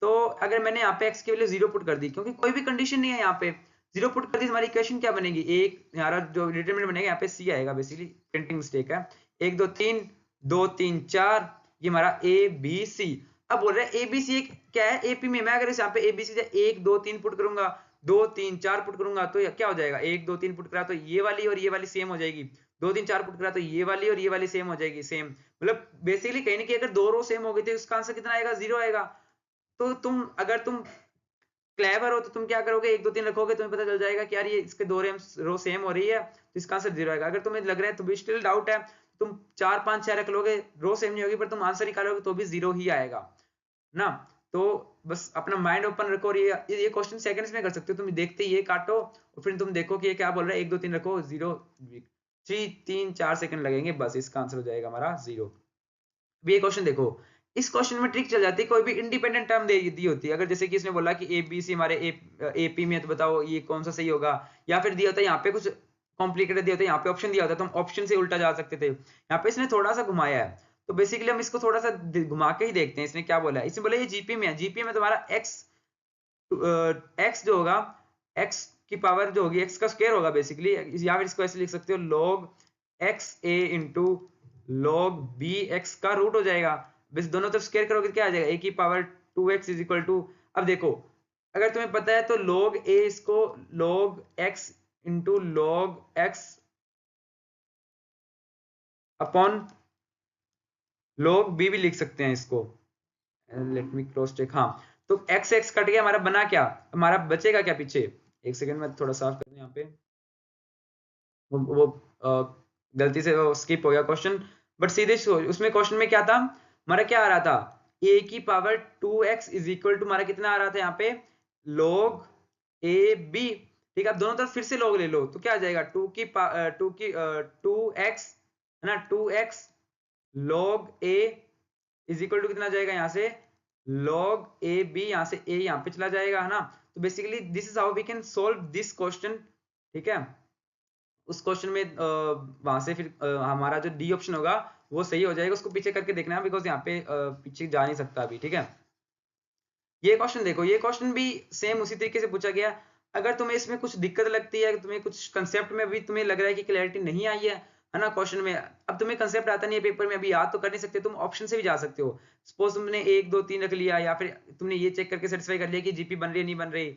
तो अगर मैंने यहाँ पे एक्स की वैल्यू 0 पुट कर दी, क्योंकि कोई भी कंडीशन नहीं है, यहाँ पे 0 पुट कर दी, हमारी इक्वेशन क्या बनेगी, एक हमारा जो डिटरमिनेंट बनेगा यहाँ पे सी आएगा, बेसिकली प्रिंटिंग मिस्टेक है, 1 2 3 2 3 4, ये हमारा ए बी सी। अब बोल रहे हैं एबीसी क्या है, एपी में, मैं अगर यहाँ पे एबीसी 1 2 3 पुट करूंगा, 2 3 4 पुट करूंगा, तो क्या हो जाएगा, 1 2 3 पुट करा तो ये वाली और ये वाली सेम हो जाएगी, 2 3 4 पुट करा तो ये वाली और ये वाली सेम हो जाएगी, सेम, मतलब बेसिकली कहीं ना कहीं अगर दो रो सेम हो गई तो उसका आंसर कितना आएगा 0 आएगा। तो तुम अगर तुम क्लेवर हो तो तुम क्या करोगे, 1 2 3 रखोगे, तुम्हें पता चल जाएगा कि यार ये इसके दो रो सेम हो रही है, तो इसका आंसर 0 आएगा। अगर तुम्हें लग रहा है तो भी स्टिल डाउट है, तुम 4 5 6 रख लोगे, रो सेम नहीं होगी, पर तुम आंसर निकालोगे तो भी 0 ही आएगा ना। तो बस अपना माइंड ओपन रखो, और ये क्वेश्चन सेकंड्स में कर सकते हो, तुम देखते ये काटो और फिर तुम देखो कि ये क्या बोल रहा है, 1 2 3 रखो, 0 3 3 4 सेकंड लगेंगे, बस इसका आंसर हो जाएगा हमारा 0। ये क्वेश्चन देखो, इस क्वेश्चन में ट्रिक चल जाती है, कोई भी इंडिपेंडेंट टर्म दे दी होती है, अगर जैसे कि इसने बोला कि ए बी सी हमारे एपी में, तो बताओ ये कौन सा सही होगा, या फिर दिया होता है यहाँ पे कुछ कॉम्प्लिकेटेड दिया होता है, यहाँ पे ऑप्शन दिया होता है, तो हम ऑप्शन से उल्टा जा सकते थे, यहाँ पे इसने थोड़ा सा घुमाया है, तो बेसिकली हम इसको थोड़ा सा घुमा के ही देखते हैं, इसने क्या बोला है। इसने बोला ये जीपी में है, जीपी में तुम्हारा एक्स जो होगा, एक्स की पावर जो होगी, एक्स का स्क्वायर होगा बेसिकली, या फिर इसको ऐसे लिख सकते हो log एक्स ए इंटू log बी एक्स का रूट हो जाएगा, बस दोनों तरफ स्क्वायर करोगे तो क्या आ जाएगा, ए की power 2x is equal to, अब देखो अगर तुम्हें पता है तो log a इसको log x into log x upon log b भी लिख सकते हैं इसको, लेट मी क्रॉस चेक, हाँ, तो x x कट गया, हमारा बना क्या, हमारा बचेगा क्या पीछे, एक सेकंड में थोड़ा साफ कर दूं यहाँ पे, वो गलती से वो स्किप हो गया क्वेश्चन, बट सीधे उसमें क्वेश्चन में क्या था, हमारा क्या आ रहा था, a की power 2x is equal to हमारा कितना आ रहा था यहाँ पे log a b, ठीक है। अब दोनों तरफ फिर से log ले लो तो क्या आ जाएगा 2x है ना, 2x log a is equal to कितना जाएगा, यहाँ से log a b, यहाँ से a यहाँ पे चला जाएगा, है ना। तो basically this is how we can solve this question, ठीक है। उस क्वेश्चन में वहां से फिर हमारा जो डी ऑप्शन होगा वो सही हो जाएगा, उसको पीछे करके देखना है, बिकॉज यहाँ पे पीछे जा नहीं सकता अभी, ठीक है। ये क्वेश्चन देखो, ये क्वेश्चन भी सेम उसी तरीके से पूछा गया। अगर तुम्हें इसमें कुछ दिक्कत लगती है, तुम्हें कुछ कंसेप्ट में भी तुम्हें लग रहा है कि क्लैरिटी नहीं आई है ना क्वेश्चन में, अब तुम्हें कंसेप्ट आता नहीं है पेपर में, अभी याद तो कर नहीं सकते, तुम ऑप्शन से भी जा सकते हो। सपोज तुमने 1 2 3 रख लिया, या फिर तुमने ये चेक करके सेटिस्फाई कर लिया कि जीपी बन रही है नहीं बन रही,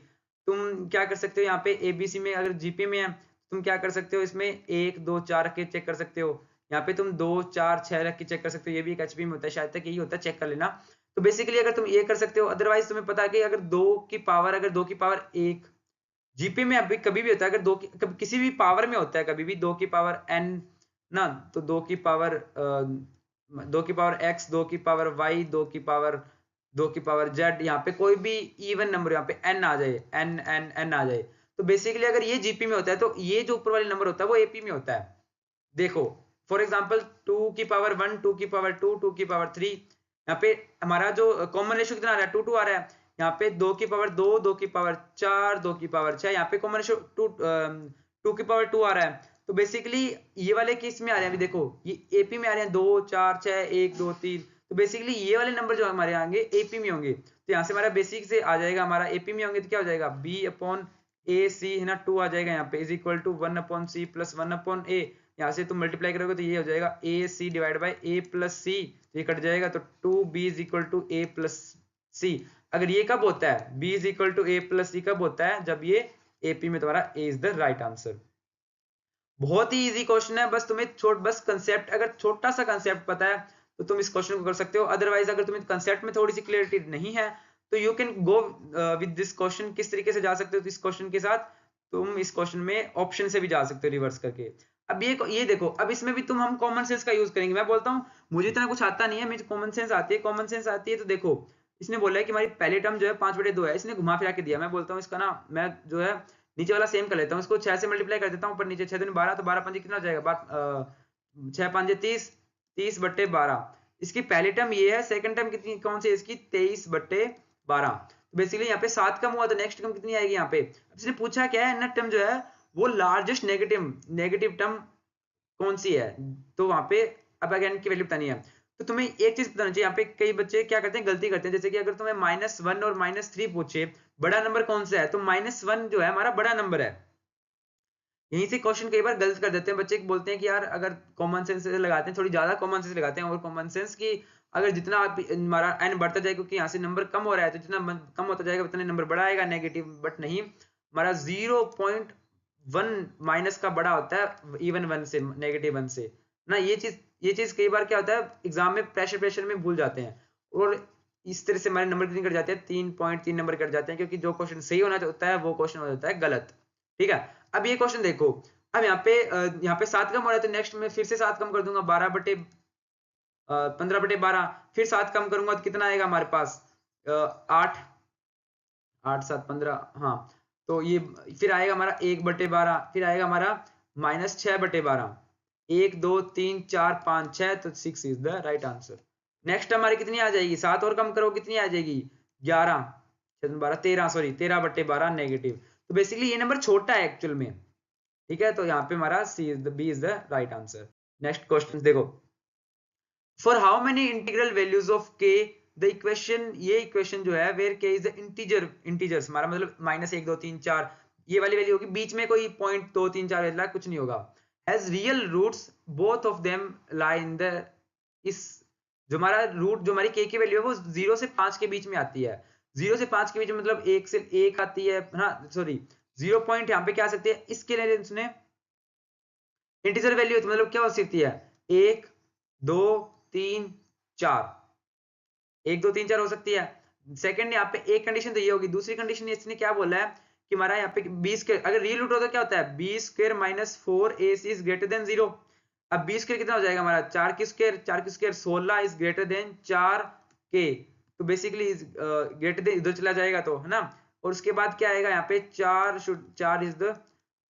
तुम क्या कर सकते हो यहाँ पे एबीसी में अगर जीपी में है तुम क्या कर सकते हो, इसमें 1 2 4 रख के चेक कर सकते हो, यहाँ पे तुम 2 4 6 रख के चेक कर सकते हो, ये भी एक एचपी में होता है, शायद तक यही होता है, चेक कर लेना। तो बेसिकली अगर तुम ये कर सकते हो, अदरवाइज तुम्हें पता है कि अगर 2 की पावर, अगर 2 की पावर 1 जीपी में अभी कभी भी होता है, अगर किसी भी पावर में होता है कभी भी 2 की पावर n ना, तो 2 की पावर 2 की पावर x, 2 की पावर y, 2 की पावर z, यहाँ पे कोई भी इवन नंबर यहाँ पे n आ जाए, n आ जाए, तो बेसिकली अगर ये जीपी में होता है तो ये जो ऊपर वाले नंबर होता है वो एपी में होता है। देखो फॉर एग्जाम्पल 2 की पावर 1, 2 की पावर 2, 2 की पावर 3, यहाँ पे हमारा जो कॉमन रेशियो कितना आ रहा है, 2 2 आ रहा है, यहाँ पे 2 की पावर 2, 2 की पावर 4, 2 की पावर 6, यहाँ पे कॉमन रेशियो 2 की पावर 2 आ रहा है। तो बेसिकली ये वाले किस में आ रहे हैं, अभी देखो ये एपी में आ रहे हैं, 2 4 6 1 2 3, तो बेसिकली ये वाले नंबर जो हमारे आएंगे एपी में होंगे, तो यहाँ से हमारा बेसिक से आ जाएगा, हमारा एपी में होंगे तो क्या हो जाएगा, बी अपॉन ए सी है ना, 2 आ जाएगा यहाँ पे, is equal to 1 upon c plus 1 upon a, यहाँ से तुम मल्टीप्लाई करोगे तो ये हो जाएगा a c divide by a plus c, तो ये कट जाएगा, तो 2b is equal to a plus c. अगर ये कब होता है, b is equal to a plus c कब होता है, जब ये एपी में तुम्हारा a is the right answer. बहुत ही इजी क्वेश्चन है, बस तुम्हें बस कंसेप्ट, अगर छोटा सा कंसेप्ट पता है तो तुम इस क्वेश्चन को कर सकते हो, अदरवाइज अगर तुम्हें कंसेप्ट में थोड़ी सी क्लियरिटी नहीं है तो you can go with this question. किस तरीके से जा सकते हो, तो इस क्वेश्चन के साथ तुम इस क्वेश्चन में ऑप्शन से भी जा सकते हो रिवर्स करके। अब ये देखो, अब इसमें भी हम कॉमन सेंस का यूज करेंगे। मैं बोलता हूँ मुझे इतना कुछ आता नहीं है, मुझे कॉमन सेंस आती है, कॉमन सेंस आती है, तो देखो इसने बोला है कि हमारी पहली टर्म जो है 5/2 है, इसने घुमा फिरा के दिया, मैं बोलता हूँ इसका ना, मैं जो है नीचे वाला सेम कर लेता हूँ, इसको 6 से मल्टीप्लाई कर देता हूँ, ऊपर नीचे 6 दूनी 12, तो 12 पंजे कितना हो जाएगा, 6 5 30, 30/12। इसकी पहली टर्म ये है, सेकंड टर्म कितनी कौन सी है इसकी, 23/12। तो बेसिकली यहाँ पे 7 कम हुआ तो नेक्स्ट टर्म कितनी आएगी, यहाँ पे इसने पूछा क्या है, नेट टर्म जो है वो लार्जेस्ट नेगेटिव टर्म कौन सी है, तो वहां पे अब अगेन की वैल्यू बतानी है। तो तुम्हें एक चीज बताना चाहिए, यहाँ पे कई बच्चे क्या करते हैं, गलती करते हैं, जैसे कि अगर तुम्हें -1 और -3 पूछे बड़ा नंबर कौन सा है, तो -1 जो है हमारा बड़ा नंबर है। यहीं से क्वेश्चन कई बार गलत कर देते हैं बच्चे, बोलते हैं कि यार अगर कॉमन सेंस से लगाते हैं, थोड़ी ज्यादा कॉमन सेंस लगाते हैं, और कॉमन सेंस की अगर जितना आप हमारा n बढ़ता जाए, क्योंकि यहाँ से नंबर कम हो रहा है, तो जितना कम होता जाएगा उतना नंबर बड़ा आएगा नेगेटिव, बट नहीं, हमारा 0.1 माइनस का बड़ा होता है इवन 1 से, -1 से ना। ये चीज कई बार क्या होता है एग्जाम में प्रेशर में भूल जाते हैं, और इस तरह से हमारे नंबर कितने कट जाते हैं, 3.3 नंबर कट जाते हैं, क्योंकि जो क्वेश्चन सही होना होता है वो क्वेश्चन हो जाता है गलत। ठीक है, अब ये क्वेश्चन देखो, अब यहाँ पे 7 कम हो रहा है, तो नेक्स्ट में फिर से 7 कम कर दूंगा, 15/12, फिर 7 कम करूंगा तो कितना आएगा हमारे पास, 8, 8 7 15, हाँ, तो ये फिर आएगा हमारा 1/12, फिर आएगा हमारा -6/12, 1 2 3 4 5 6, तो 6 is the right answer. Next हमारी कितनी आ जाएगी, 7 और कम करो कितनी आ जाएगी, 11 12 13, सॉरी 13/12 नेगेटिव। तो बेसिकली ये नंबर छोटा है एक्चुअल में, ठीक है, तो यहाँ पे हमारा B is the right answer. Next question देखो, for how many integral values of k the equation, ये इक्वेशन जो है वेयर के इज द इंटीजर्स, हमारा मतलब -1 2 3 4 ये वाली वैल्यू होगी, बीच में कोई 0.2 3 4 वैल्यू कुछ नहीं होगा, has real roots both of them lie in the, इस जो हमारा रूट जो हमारी के की वैल्यू है वो 0 से 5 के बीच में आती है, 0 से 5 के बीच में मतलब 1 से 1 आती है ना, सॉरी 0 पॉइंट यहाँ पे क्या आ सकती है, इसके लिए उसने इंटीजर वैल्यू मतलब क्या हो सकती है, 1 2 3 4, 1 2 3 4 हो सकती है। सेकंड यहाँ पे एक कंडीशन तो ये होगी, दूसरी कंडीशन इसने क्या बोला है कि हमारा यहाँ पे बी स्क्वायर अगर रियल रूट होता क्या होता है, B square minus 4ac is greater than 0। अब बी स्क्वायर कितना हो जाएगा हमारा, 4 की square 16 is greater then 4k, तो बेसिकली ग्रेटर देन इधर चला जाएगा तो है ना, और उसके बाद क्या आएगा यहाँ पे 4 इज द,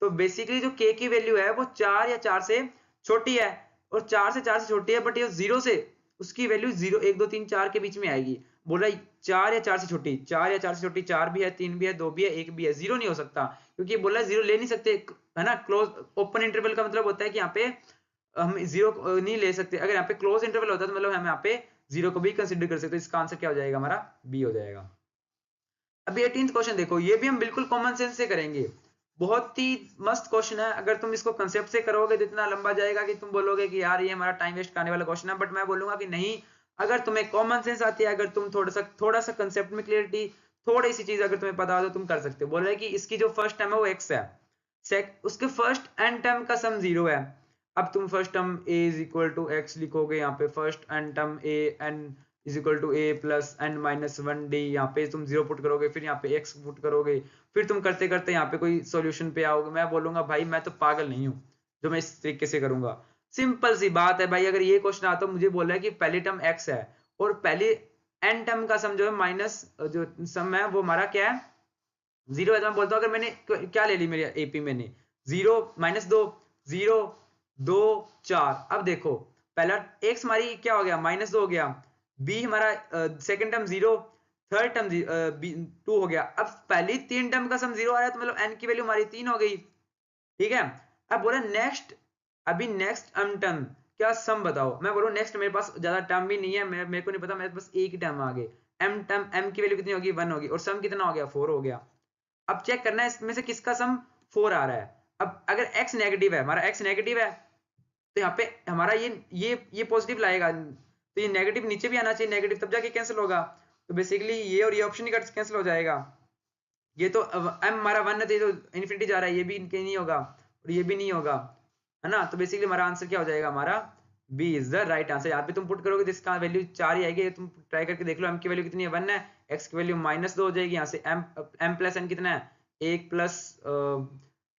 तो बेसिकली जो k की वैल्यू है वो 4 या 4 से छोटी है, और 4 से छोटी है, बट ये 0 से उसकी वैल्यू 0 1 2 3 4 के बीच में आएगी। बोल रहा है 4 या 4 से छोटी, 4 या 4 से छोटी, 4 भी है 3 भी है 2 भी है 1 भी है, 0 नहीं हो सकता, क्योंकि बोला है 0 ले नहीं सकते है ना। क्लोज ओपन इंटरवल का मतलब होता है कि यहाँ पे हम 0 नहीं ले सकते, अगर यहाँ पे क्लोज इंटरवल होता है तो मतलब हम यहाँ पे 0 को भी कंसिडर कर सकते हैं। इसका आंसर क्या हो जाएगा हमारा, बी हो जाएगा। अभी 18th क्वेश्चन देखो, ये भी हम बिल्कुल कॉमन सेंस से करेंगे, बहुत ही मस्त क्वेश्चन है। अगर तुम इसको कंसेप्ट से करोगे तो इतना लंबा जाएगा कि तुम बोलोगे कि यार ये हमारा टाइम वेस्ट करने वाला क्वेश्चन है, बट मैं बोलूंगा कि नहीं, अगर तुम्हें कॉमन सेंस आती है, अगर तुम थोड़ा सा कंसेप्ट में क्लियरिटी, थोड़ी सी चीज अगर तुम्हें पता हो तो तुम कर सकते हो। बोल रहे हैं कि इसकी जो फर्स्ट टर्म है वो x है, उसके फर्स्ट एन टर्म का सम 0 है। अब तुम first term a is equal to X लिखोगे, यहाँ पे first N term a n is equal to a plus n minus 1d, यहाँ पे तुम 0 पुट करोगे, फिर यहाँ पे x पुट करोगे, फिर तुम करते करते यहाँ पे कोई सॉल्यूशन पे आओगे। मैं बोलूंगा भाई मैं तो पागल नहीं हूँ जो मैं इस तरीके से करूंगा। सिंपल सी बात है भाई, अगर ये क्वेश्चन आता मुझे बोला है कि पहली टर्म x है और पहली n टर्म का सम जो है माइनस जो सम है वो हमारा क्या है 0 है, तो मैं बोलता हूँ अगर मैंने क्या ले ली मेरी एपी, मैंने 0 माइनस 2 0 2 4। अब देखो पहला x हमारी क्या हो गया -2 हो गया, b हमारा सेकंड टर्म 0, थर्ड टर्म 2 हो गया। अब पहली 3 टर्म का सम 0 आ रहा है तो मतलब n की वैल्यू हमारी 3 हो गई, ठीक है। अब बोला नेक्स्ट, अभी नेक्स्ट टर्म क्या सम बताओ। मैं बोलूँ नेक्स्ट, मेरे पास ज्यादा टर्म भी नहीं है, मेरे को नहीं पता, मेरे पास एक ही टर्म आ गए, m की वैल्यू कितनी होगी 1 होगी, और सम कितना हो गया 4 हो गया। अब चेक करना है इसमें से किसका सम 4 आ रहा है। अब अगर x नेगेटिव है, हमारा x नेगेटिव है, तो यहाँ पे हमारा ये पॉजिटिव लाएगा, तो ये नेगेटिव नीचे भी आना चाहिए नेगेटिव, तब जाके कैंसिल होगा। तो बेसिकली ये और ये ऑप्शन ही कैंसिल हो जाएगा। ये तो m हमारा 1 है तो इन्फिनिटी जा रहा है, ये भी इनके नहीं होगा और ये भी नहीं होगा, है ना। तो बेसिकली हमारा आंसर क्या हो जाएगा, हमारा B is the right answer. यहाँ पे तुम पुट करोगे तो इसका वैल्यू 4 ही आएगी। तुम ट्राई करके देख लो, m की वैल्यू कितनी है 1 है, x की वैल्यू -2 हो जाएगी। यहाँ से m प्लस n कितना है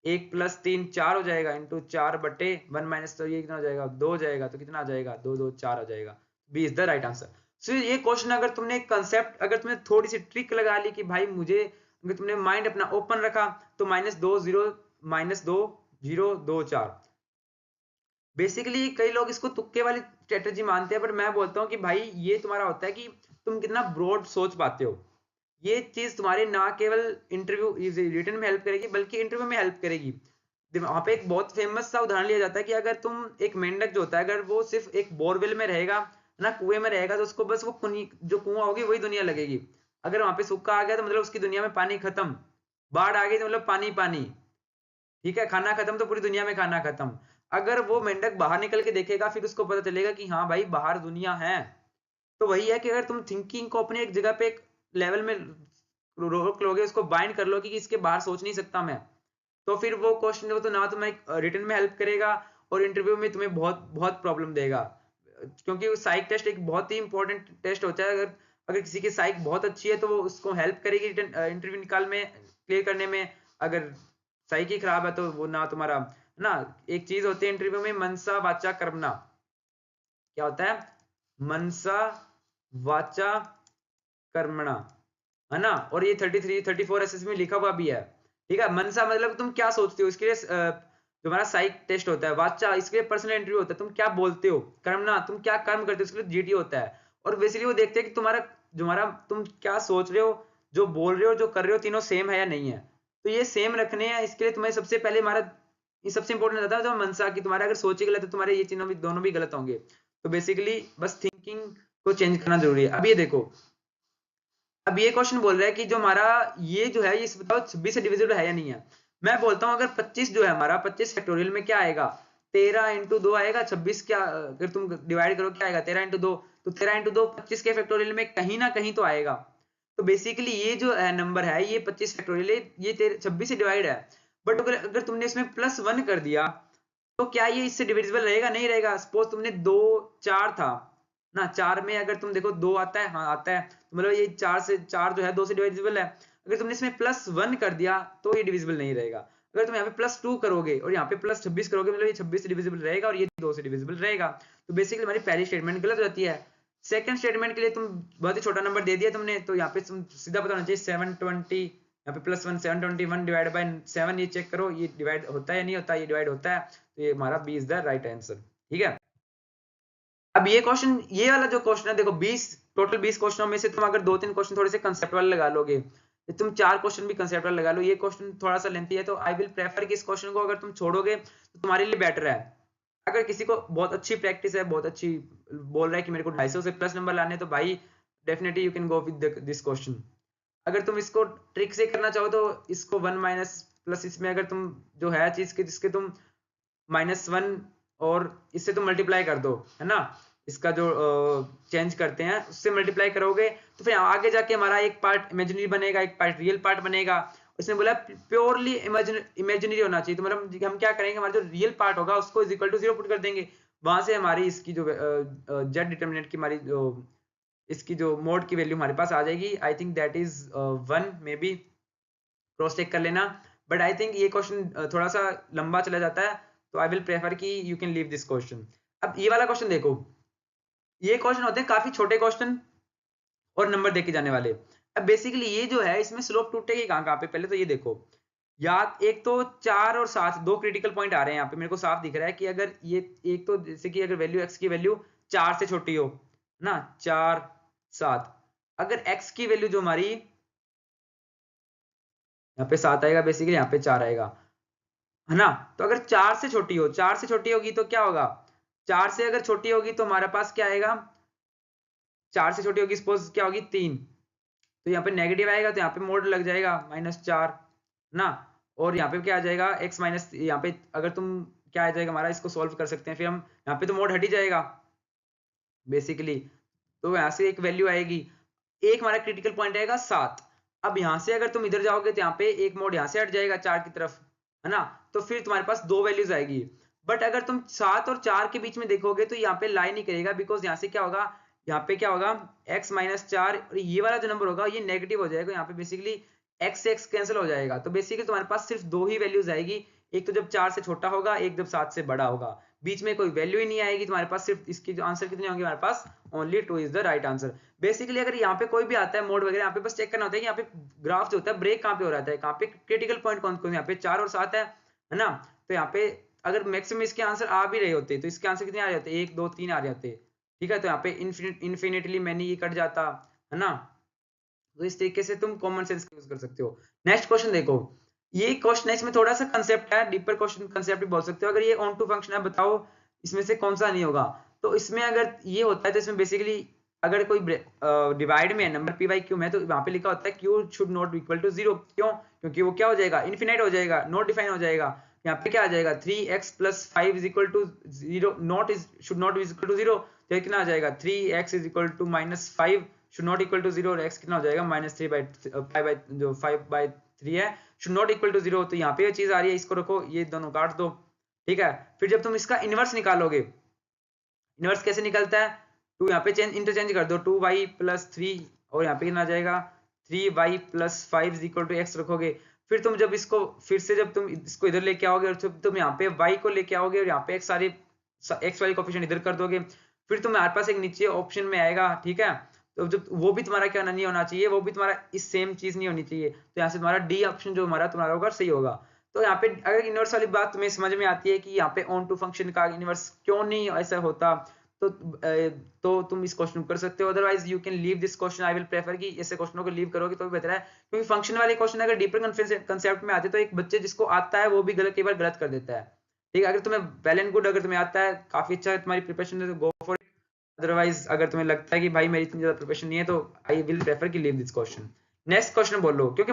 1 प्लस 3 4 हो जाएगा, इंटू 4 बटे 1 माइनस, तो ये कितना हो जाएगा 2 हो जाएगा, तो कितना आ जाएगा 2 2 4 हो जाएगा। B is the right answer. So ये क्वेश्चन अगर तुमने कंसेप्ट, अगर तुमने थोड़ी सी ट्रिक लगा ली कि भाई मुझे, अगर तुमने माइंड अपना ओपन रखा तो -2 0 -2 0 2 4। बेसिकली कई लोग इसको तुक्के वाली स्ट्रेटेजी मानते हैं, पर मैं बोलता हूँ कि भाई ये तुम्हारा होता है कि तुम कितना ब्रॉड सोच पाते हो। ये चीज तुम्हारे ना केवल इंटरव्यू रिटन में हेल्प करेगी, बल्कि इंटरव्यू में हेल्प करेगी। वहां पे एक बहुत फेमस सा उदाहरण लिया जाता है कि अगर तुम एक मेंढक जो होता है, अगर वो सिर्फ एक बोरवेल में रहेगा ना, कुएं में रहेगा, तो उसको बस वो जो कुआं होगी वही दुनिया लगेगी। अगर वहां पे सूखा आ गया तो मतलब उसकी दुनिया में पानी खत्म, बाढ़ आ गई तो मतलब पानी पानी, ठीक है, खाना खत्म तो पूरी दुनिया में खाना खत्म। अगर वो मेंढक बाहर निकल के देखेगा फिर उसको पता चलेगा कि हाँ भाई बाहर दुनिया है। तो वही है कि अगर तुम थिंकिंग को अपने एक जगह पे एक लेवल में रोक लोगे, उसको बाइंड कर लो कि इसके बाहर सोच नहीं सकता मैं, तो फिर वो क्वेश्चन को तो ना तुम्हें रिटन में हेल्प करेगा और इंटरव्यू में तुम्हें बहुत बहुत प्रॉब्लम देगा। क्योंकि साइक टेस्ट एक बहुत ही इंपॉर्टेंट टेस्ट होता है। अगर अगर किसी की साइक बहुत अच्छी है तो वो उसको हेल्प करेगी इंटरव्यू निकाल में क्लियर करने में। अगर साइक ही खराब है तो वो ना तुम्हारा ना। एक चीज होती है इंटरव्यू में, मनसा वाचा कर्मणा। क्या होता है मनसा वाचा कर्मणा, है ना। और ये 33 34 एसएस में लिखा हुआ भी है, ठीक है। मनसा मतलब तुम क्या सोचते हो, इसके लिए जो हमारा साइक टेस्ट होता है। वाचा इसके लिए पर्सनल इंटरव्यू होता है, तुम क्या बोलते हो। कर्मणा तुम क्या कर्म करते हो, इसके लिए जीटी होता है। और बेसिकली वो देखते हैं कि तुम्हारा तुम क्या सोच रहे हो, जो बोल रहे हो, जो कर रहे हो, तीनों सेम है या नहीं है। तो ये सेम रखने हैं, इसके लिए तुम्हें सबसे पहले हमारा ये सबसे इंपॉर्टेंट रहता है जो मनसा की, तुम्हारा अगर सोच गलत है तुम्हारे ये तीनों भी दोनों भी गलत होंगे। तो बेसिकली बस थिंकिंग को चेंज करना जरूरी है। अब ये देखो, अब ये क्वेश्चन बोल रहा है कि जो हमारा ये जो है ये बताओ 26 से डिविजिबल है या नहीं है। मैं बोलता हूं अगर 25 जो है हमारा 25 फैक्टोरियल में क्या आएगा 13 इंटू 2 आएगा। 26 क्या अगर तुम डिवाइड करो क्या आएगा 13 इंटू 2, तो 13 इंटू 2 25 के फैक्टोरियल में कहीं ना कहीं तो आएगा। तो बेसिकली ये जो है नंबर है ये 25 फैक्टोरियल ये 26 से डिवाइड है। बट अगर तुमने इसमें +1 कर दिया तो क्या ये इससे डिविजिबल रहेगा, नहीं रहेगा। सपोज तुमने 2 4 था ना, 4 में अगर तुम देखो 2 आता है, हाँ आता है, तो मतलब ये 4 जो है 2 से डिविजिबल है। अगर तुमने इसमें +1 कर दिया तो ये डिविजिबल नहीं रहेगा। अगर तुम यहाँ पे +2 करोगे और यहाँ पे +26 करोगे मतलब ये 26 से डिविजिबल रहेगा और ये 2 से डिविजिबल रहेगा। तो बेसिकली हमारी पहली स्टेटमेंट गलत हो जाती है। सेकंड स्टेटमेंट के लिए तुम बहुत ही छोटा नंबर दे दिया तुमने, तो यहाँ पे तुम सीधा पता होना चाहिए 720, यहाँ पे +1 721 डिवाइड बाय 7, ये चेक करो ये डिवाइड होता है या नहीं होता, ये डिवाइड होता है, तो ये हमारा B is the right answer, ठीक है। अब ये क्वेश्चन, ये वाला जो क्वेश्चन है देखो 20 टोटल 20 क्वेश्चनों में से तुम अगर 2-3 क्वेश्चन थोड़े से कंसेप्ट वाले लगा लोगे, तुम 4 क्वेश्चन भी कंसेप्ट वाले लगा लो। ये क्वेश्चन थोड़ा सा लेंथी है तो आई विल प्रेफर कि इस क्वेश्चन को अगर तुम छोड़ोगे तो तुम्हारे लिए बेटर है। अगर किसी को बहुत अच्छी प्रैक्टिस है, बहुत अच्छी बोल रहा है कि मेरे को 250 से प्लस नंबर लाने, तो भाई definitely you can go with this question. अगर तुम इसको ट्रिक से करना चाहो तो इसको 1 माइनस प्लस इसमें अगर तुम जो है चीज के जिसके तुम -1 और इससे तुम मल्टीप्लाई कर दो, है ना, इसका जो चेंज करते हैं उससे मल्टीप्लाई करोगे तो फिर आगे जाके हमारा एक पार्ट इमेजिनरी बनेगा, एक पार्ट रियल पार्ट बनेगा। उसने बोला प्योरली इमेजिनरी होना चाहिए, तो मतलब हम क्या करेंगे, हमारा जो रियल पार्ट होगा उसको इज इक्वल टू 0 पुट कर देंगे, वहां से हमारी इसकी जो जेड डिटर्मिनेंट की हमारी जो इसकी जो मोड की वैल्यू हमारे पास आ जाएगी। I think that is 1, maybe cross check कर लेना, बट आई थिंक ये क्वेश्चन थोड़ा सा लंबा चला जाता है, तो आई विल प्रेफर कि you can leave this question. अब ये वाला क्वेश्चन देखो, ये क्वेश्चन होते हैं काफी छोटे क्वेश्चन और नंबर देके जाने वाले। अब बेसिकली ये जो है इसमें स्लोप टूटेगी कहाँ कहाँ पे, पहले तो ये देखो, याद एक तो 4 और 7 दो क्रिटिकल पॉइंट आ रहे हैं यहाँ पे, मेरे को साफ दिख रहा है कि अगर ये एक तो जैसे कि अगर वैल्यू x की वैल्यू 4 से छोटी हो ना, 4 7, अगर x की वैल्यू जो हमारी यहाँ पे 7 आएगा, बेसिकली यहाँ पे 4 आएगा, है ना, तो अगर 4 से छोटी हो, 4 से छोटी होगी तो क्या होगा, 4 से अगर छोटी होगी तो हमारे पास क्या आएगा, 4 से छोटी होगी सपोज क्या होगी 3, तो यहाँ पे नेगेटिव आएगा तो यहाँ पे मोड लग जाएगा -4 ना, और यहाँ पे क्या आ जाएगा x माइनस, यहाँ पे अगर तुम क्या आ जाएगा हमारा, इसको सॉल्व कर सकते हैं फिर हम, यहाँ पे तो मोड हट ही जाएगा बेसिकली, तो यहाँ से एक वैल्यू आएगी, एक हमारा क्रिटिकल पॉइंट आएगा 7। अब यहाँ से अगर तुम इधर जाओगे तो यहाँ पे एक मोड यहाँ से हट जाएगा 4 की तरफ, है ना, तो फिर तुम्हारे पास दो वैल्यूज आएगी। बट अगर तुम 7 और 4 के बीच में देखोगे तो यहाँ पे लाइन नहीं करेगा, बिकॉज यहाँ से क्या होगा, यहाँ पे क्या होगा x -4 और ये वाला जो नंबर होगा ये नेगेटिव हो जाएगा, यहाँ पे बेसिकली x से x कैंसिल हो जाएगा, तो बेसिकली तुम्हारे पास सिर्फ दो ही वैल्यूज आएगी, एक तो जब 4 से छोटा होगा, एक जब 7 से बड़ा होगा, बीच में कोई वैल्यू ही नहीं आएगी, तुम्हारे पास सिर्फ इसकी जो आंसर कितने होंगे हमारे पास, only 2 is the right answer. Basically अगर यहाँ पे कोई भी आता है मोड वगैरह, यहाँ पे बस चेक करना होता है कि यहाँ पे ग्राफ जो होता है ब्रेक कहाँ पे हो रहा है, कहाँ पे क्रिटिकल पॉइंट कौन कौन, यहाँ पे 4 और 7 है ना, तो यहाँ पे अगर मैक्सिमम इसके आंसर आ भी रहे होते तो इसके आंसर कितने आ रहे होते, 1 2 3 आ रहे होते, ठीक है, तो यहाँ पे इन्फिनिटली मैनी ये कट जाता, है ना, तो इस तरीके से तुम कॉमन सेंस यूज कर सकते हो। नेक्स्ट क्वेश्चन देखो, ये क्वेश्चन है, इसमें थोड़ा सा कंसेप्ट है, डीपर क्वेश्चन कंसेप्ट भी बोल सकते हो। अगर ये ऑन टू फंक्शन है, बताओ इसमें से कौन सा नहीं होगा, तो इसमें अगर ये होता है तो इसमें बेसिकली अगर कोई डिवाइड में है नंबर पी बाई क्यू में, तो वहां पे लिखा होता है Q should not equal to 0, क्यों, क्योंकि वो क्या हो जाएगा, इनफिनाइट हो जाएगा, नॉट डिफाइन हो जाएगा, यहाँ पे क्या आ जाएगा 3x + 5 is equal to 0, not is should not is equal to 0, तो कितना आ जाएगा 3x is equal to -5 should not equal to 0, और x कितना हो जाएगा -3/5 जो 5/3 है, शुड नॉट इक्वल टू 0, तो यहाँ पे ये चीज आ रही है, इसको रखो, ये दोनों काट दो, ठीक है। फिर जब तुम इसका इनवर्स निकालोगे, इनवर्स कैसे निकलता है, 2 यहाँ पे इंटरचेंज कर दो, 2y + 3 और यहाँ पे कितना आ जाएगा 3y + 5 = x रखोगे, फिर तुम जब इसको फिर से जब तुम इसको इधर लेके आओगे और तुम यहाँ पे y को लेके आओगे और यहाँ पे x वाली कोफिशिएंट इधर कर दोगे, फिर तुम्हारे पास एक नीचे ऑप्शन में आएगा, ठीक है, तो जब वो भी तुम्हारा क्या नहीं होना चाहिए, वो भी तुम्हारा इस सेम चीज नहीं होनी चाहिए, तो यहाँ से तुम्हारा डी ऑप्शन जो तुम्हारा होगा सही होगा। तो यहाँ पे अगर इनवर्स वाली बात तुम्हें समझ में आती है कि यहाँ पे ऑन टू फंक्शन का इनवर्स क्यों नहीं ऐसा होता, तो तुम इस क्वेश्चन को कर सकते हो, otherwise you can leave this question. I will prefer कि ऐसे क्वेश्चनों को लीव करोगे तो बेहतर है, क्योंकि फंक्शन वाले क्वेश्चन अगर डीपर कंसेप्ट में आते तो एक बच्चे जिसको आता है वो भी कई बार गलत कर देता है, ठीक है। अगर तुम्हें वेल एंड गुड, अगर तुम्हें आता है काफी अच्छा है तुम्हारी प्रिपरेशन है तो गो फॉर इट, अदरवाइज अगर तुम्हें लगता है कि भाई मेरी इतनी ज्यादा प्रिपरेशन नहीं है तो आई विल प्रेफर कि leave this question. Next question बोलो, क्योंकि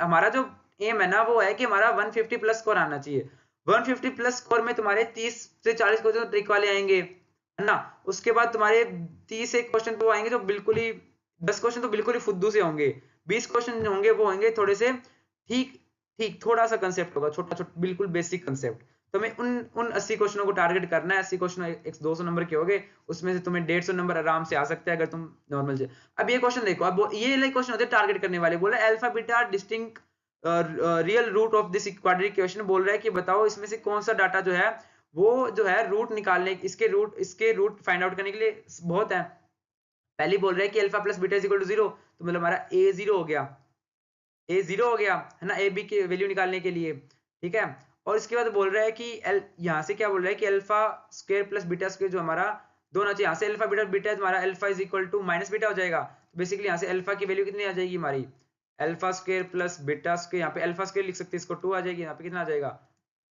हमारा जो एम है ना वो है कि हमारा 150 प्लस स्कोर आना चाहिए, 150 प्लस स्कोर में तुम्हारे 30 से 40 क्वेश्चन ट्रिक वाले आएंगे, है ना, उसके बाद तुम्हारे 30 एक क्वेश्चन तो आएंगे जो बिल्कुल ही 10 क्वेश्चन तो बिल्कुल ही फुद्दू से होंगे, 20 क्वेश्चन होंगे वो होंगे थोड़े से ठीक ठीक, थोड़ा सा कंसेप्ट होगा, छोटा छोटा बिल्कुल बेसिक कंसेप्ट, तो हमें उन 80 क्वेश्चनों को टारगेट करना है, 80 क्वेश्चन 200 नंबर के होंगे, उसमें से तुम्हें 150 नंबर आराम से आ सकते हैं अगर तुम नॉर्मल से। अब ये क्वेश्चन देखो, अब ये क्वेश्चन होते हैं टारगेट करने वाले, बोला alpha beta distinct real root of this quadratic equation, बोल रहा है कि बताओ इसमें से कौन सा डाटा जो है वो जो है रूट निकालने, इसके रूट फाइंड आउट करने के लिए बहुत है। पहले बोल रहा है कि alpha plus beta equal to 0, तो मतलब हमारा a 0 हो गया, a 0 हो गया, है ना, a b की वैल्यू निकालने के लिए, ठीक है। और इसके बाद बोल रहा है कि यहाँ से क्या बोल रहा है कि alpha square plus beta square जो हमारा दोनों चाहिए, यहाँ से अल्फा बीटा बीटा हमारा alpha is equal to minus beta हो जाएगा, तो बेसिकली यहाँ से अल्फा की वैल्यू कितनी आ जाएगी हमारी, alpha square plus beta square, यहाँ पे अल्फा स्क्वायर लिख सकते हैं, इसको 2 आ जाएगी, यहाँ पे कितना आ जाएगा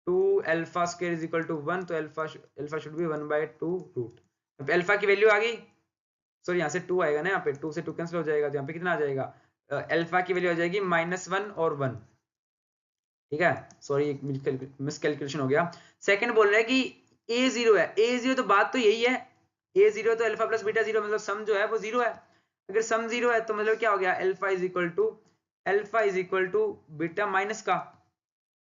2 alpha square is equal to 1, तो अल्फा शुड बी 1/2 रूट, यहाँ पे अल्फा की वैल्यू आ गई, सॉरी यहाँ से 2 आएगा ना, यहाँ पे 2 से 2 कैंसिल हो जाएगा, तो यहाँ पे कितना आ जाएगा अल्फा की वैल्यू आ जाएगी -1 और 1। ठीक है, सॉरी एक मिसकैलकुलेशन हो गया। सेकंड बोल रहा है कि a0 है, a0 तो बात तो यही है, a0 तो अल्फा प्लस बीटा 0 मतलब सम जो है वो 0 है। अगर सम 0 है तो मतलब क्या हो गया, alpha is equal to beta minus का,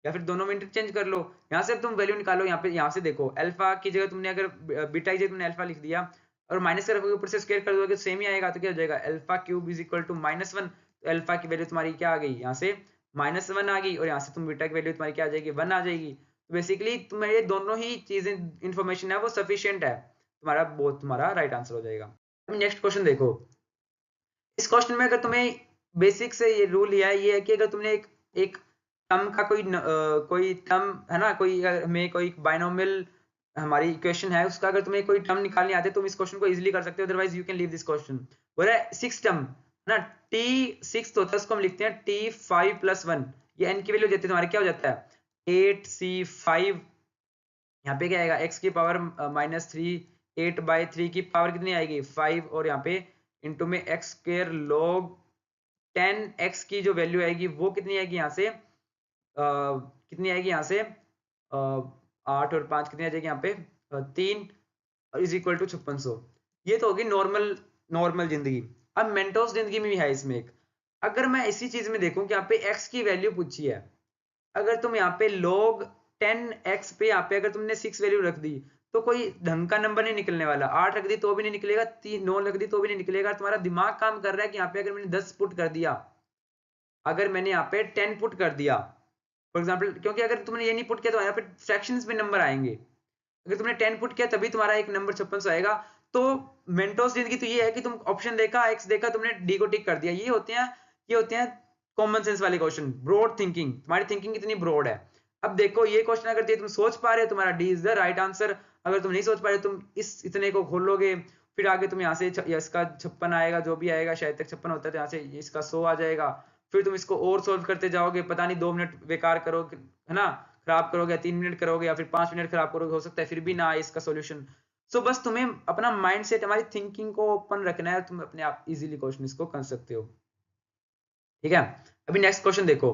या फिर दोनों में इंटरचेंज कर लो। यहाँ से तुम वैल्यू निकालो, यहाँ से देखो अल्फा की जगह तुमने अगर बीटा की जगह तुमने अल्फा लिख दिया और माइनस का रखोगे ऊपर से स्क्वायर कर दोगे सेम ही आएगा, तो क्या हो जाएगा, alpha cube is equal to -1। तो अल्फा की वैल्यू तुम्हारी क्या आ गई, यहाँ से -1 आ गई, और यहाँ से तुम बीटा की वैल्यू तुम्हारी क्या आ जाएगी, 1 आ जाएगी। तो बेसिकली तुम्हारे दोनों ही चीजें इंफॉर्मेशन है वो सफिशियंट है, तुम्हारा राइट आंसर हो जाएगा। नेक्स्ट क्वेश्चन देखो, इस क्वेश्चन में अगर तुम्हें बेसिक से ये रूल लिया है, ये है कि अगर तुमने एक टर्म का कोई टर्म है ना, कोई बाइनोमियल हमारी इक्वेशन है, उसका अगर तुम्हें कोई टर्म निकालने आते तुम इस क्वेश्चन को इजीली कर सकते हो, otherwise you can leave this question. बोल रहा है 6 टर्म ना, t 6 होता है, उसको हम लिखते हैं t5 + 1, ये n की वैल्यू देते हैं तुम्हारे, क्या हो जाता है 8c5, यहाँ पे क्या आएगा x की पावर -3, 8/3 की पावर कितनी आएगी 5, और यहाँ पे इंटू में x² log 10x की जो वैल्यू आएगी वो कितनी आएगी यहाँ से, कितनी आएगी यहाँ से 8 और 5 कितनी आ जाएगी यहाँ पे 3 इज इक्वल टू 5600। ये तो होगी नॉर्मल जिंदगी। अब मेंटोस जिंदगी में भी है इसमें एक, अगर मैं इसी चीज में देखूं कि यहाँ पे x की वैल्यू पूछी है, अगर तुम यहाँ पे log 10x पे यहाँ पे अगर तुमने 6 वैल्यू रख दी तो कोई ढंग का नंबर नहीं निकलने वाला, 8 रख दी तो भी नहीं निकलेगा, 9 रख दी तो भी नहीं निकलेगा। तुम्हारा दिमाग काम कर रहा है कि यहाँ पे अगर मैंने 10 पुट कर दिया, अगर मैंने यहाँ पे 10 पुट कर दिया फॉर एग्जाम्पल, क्योंकि अगर तुमने ये नहीं पुट किया तो यहाँ पे फ्रैक्शंस में नंबर आएंगे, अगर तुमने 10 पुट किया तभी तुम्हारा एक नंबर 5600 आएगा। तो मेंटोस जिंदगी तो ये है कि तुम ऑप्शन देखा, एक्स देखा, तुमने डी को टिक कर दिया। ये होते हैं कॉमन सेंस वाले क्वेश्चन, ब्रॉड थिंकिंग, तुम्हारी थिंकिंग कितनी ब्रॉड है। अब देखो ये क्वेश्चन अगर तुम सोच पा रहे हो तुम्हारा D is the right answer, अगर तुम नहीं सोच पा रहे तुम इस इतने को खोलोगे, फिर आगे तुम यहाँ से इसका 56 आएगा, जो भी आएगा शायद तक 56 होता है, तो यहाँ से इसका 100 आ जाएगा, फिर तुम इसको और सोल्व करते जाओगे, पता नहीं 2 मिनट बेकार करोगे है ना, खराब करोगे, 3 मिनट करोगे या फिर 5 मिनट खराब करोगे, हो सकता है फिर भी ना आए इसका सॉल्यूशन। सो बस तुम्हें अपना माइंडसेट, हमारी थिंकिंग को ओपन रखना है, तुम अपने आप इजीली क्वेश्चन इसको कर सकते हो। ठीक है, अभी नेक्स्ट क्वेश्चन देखो।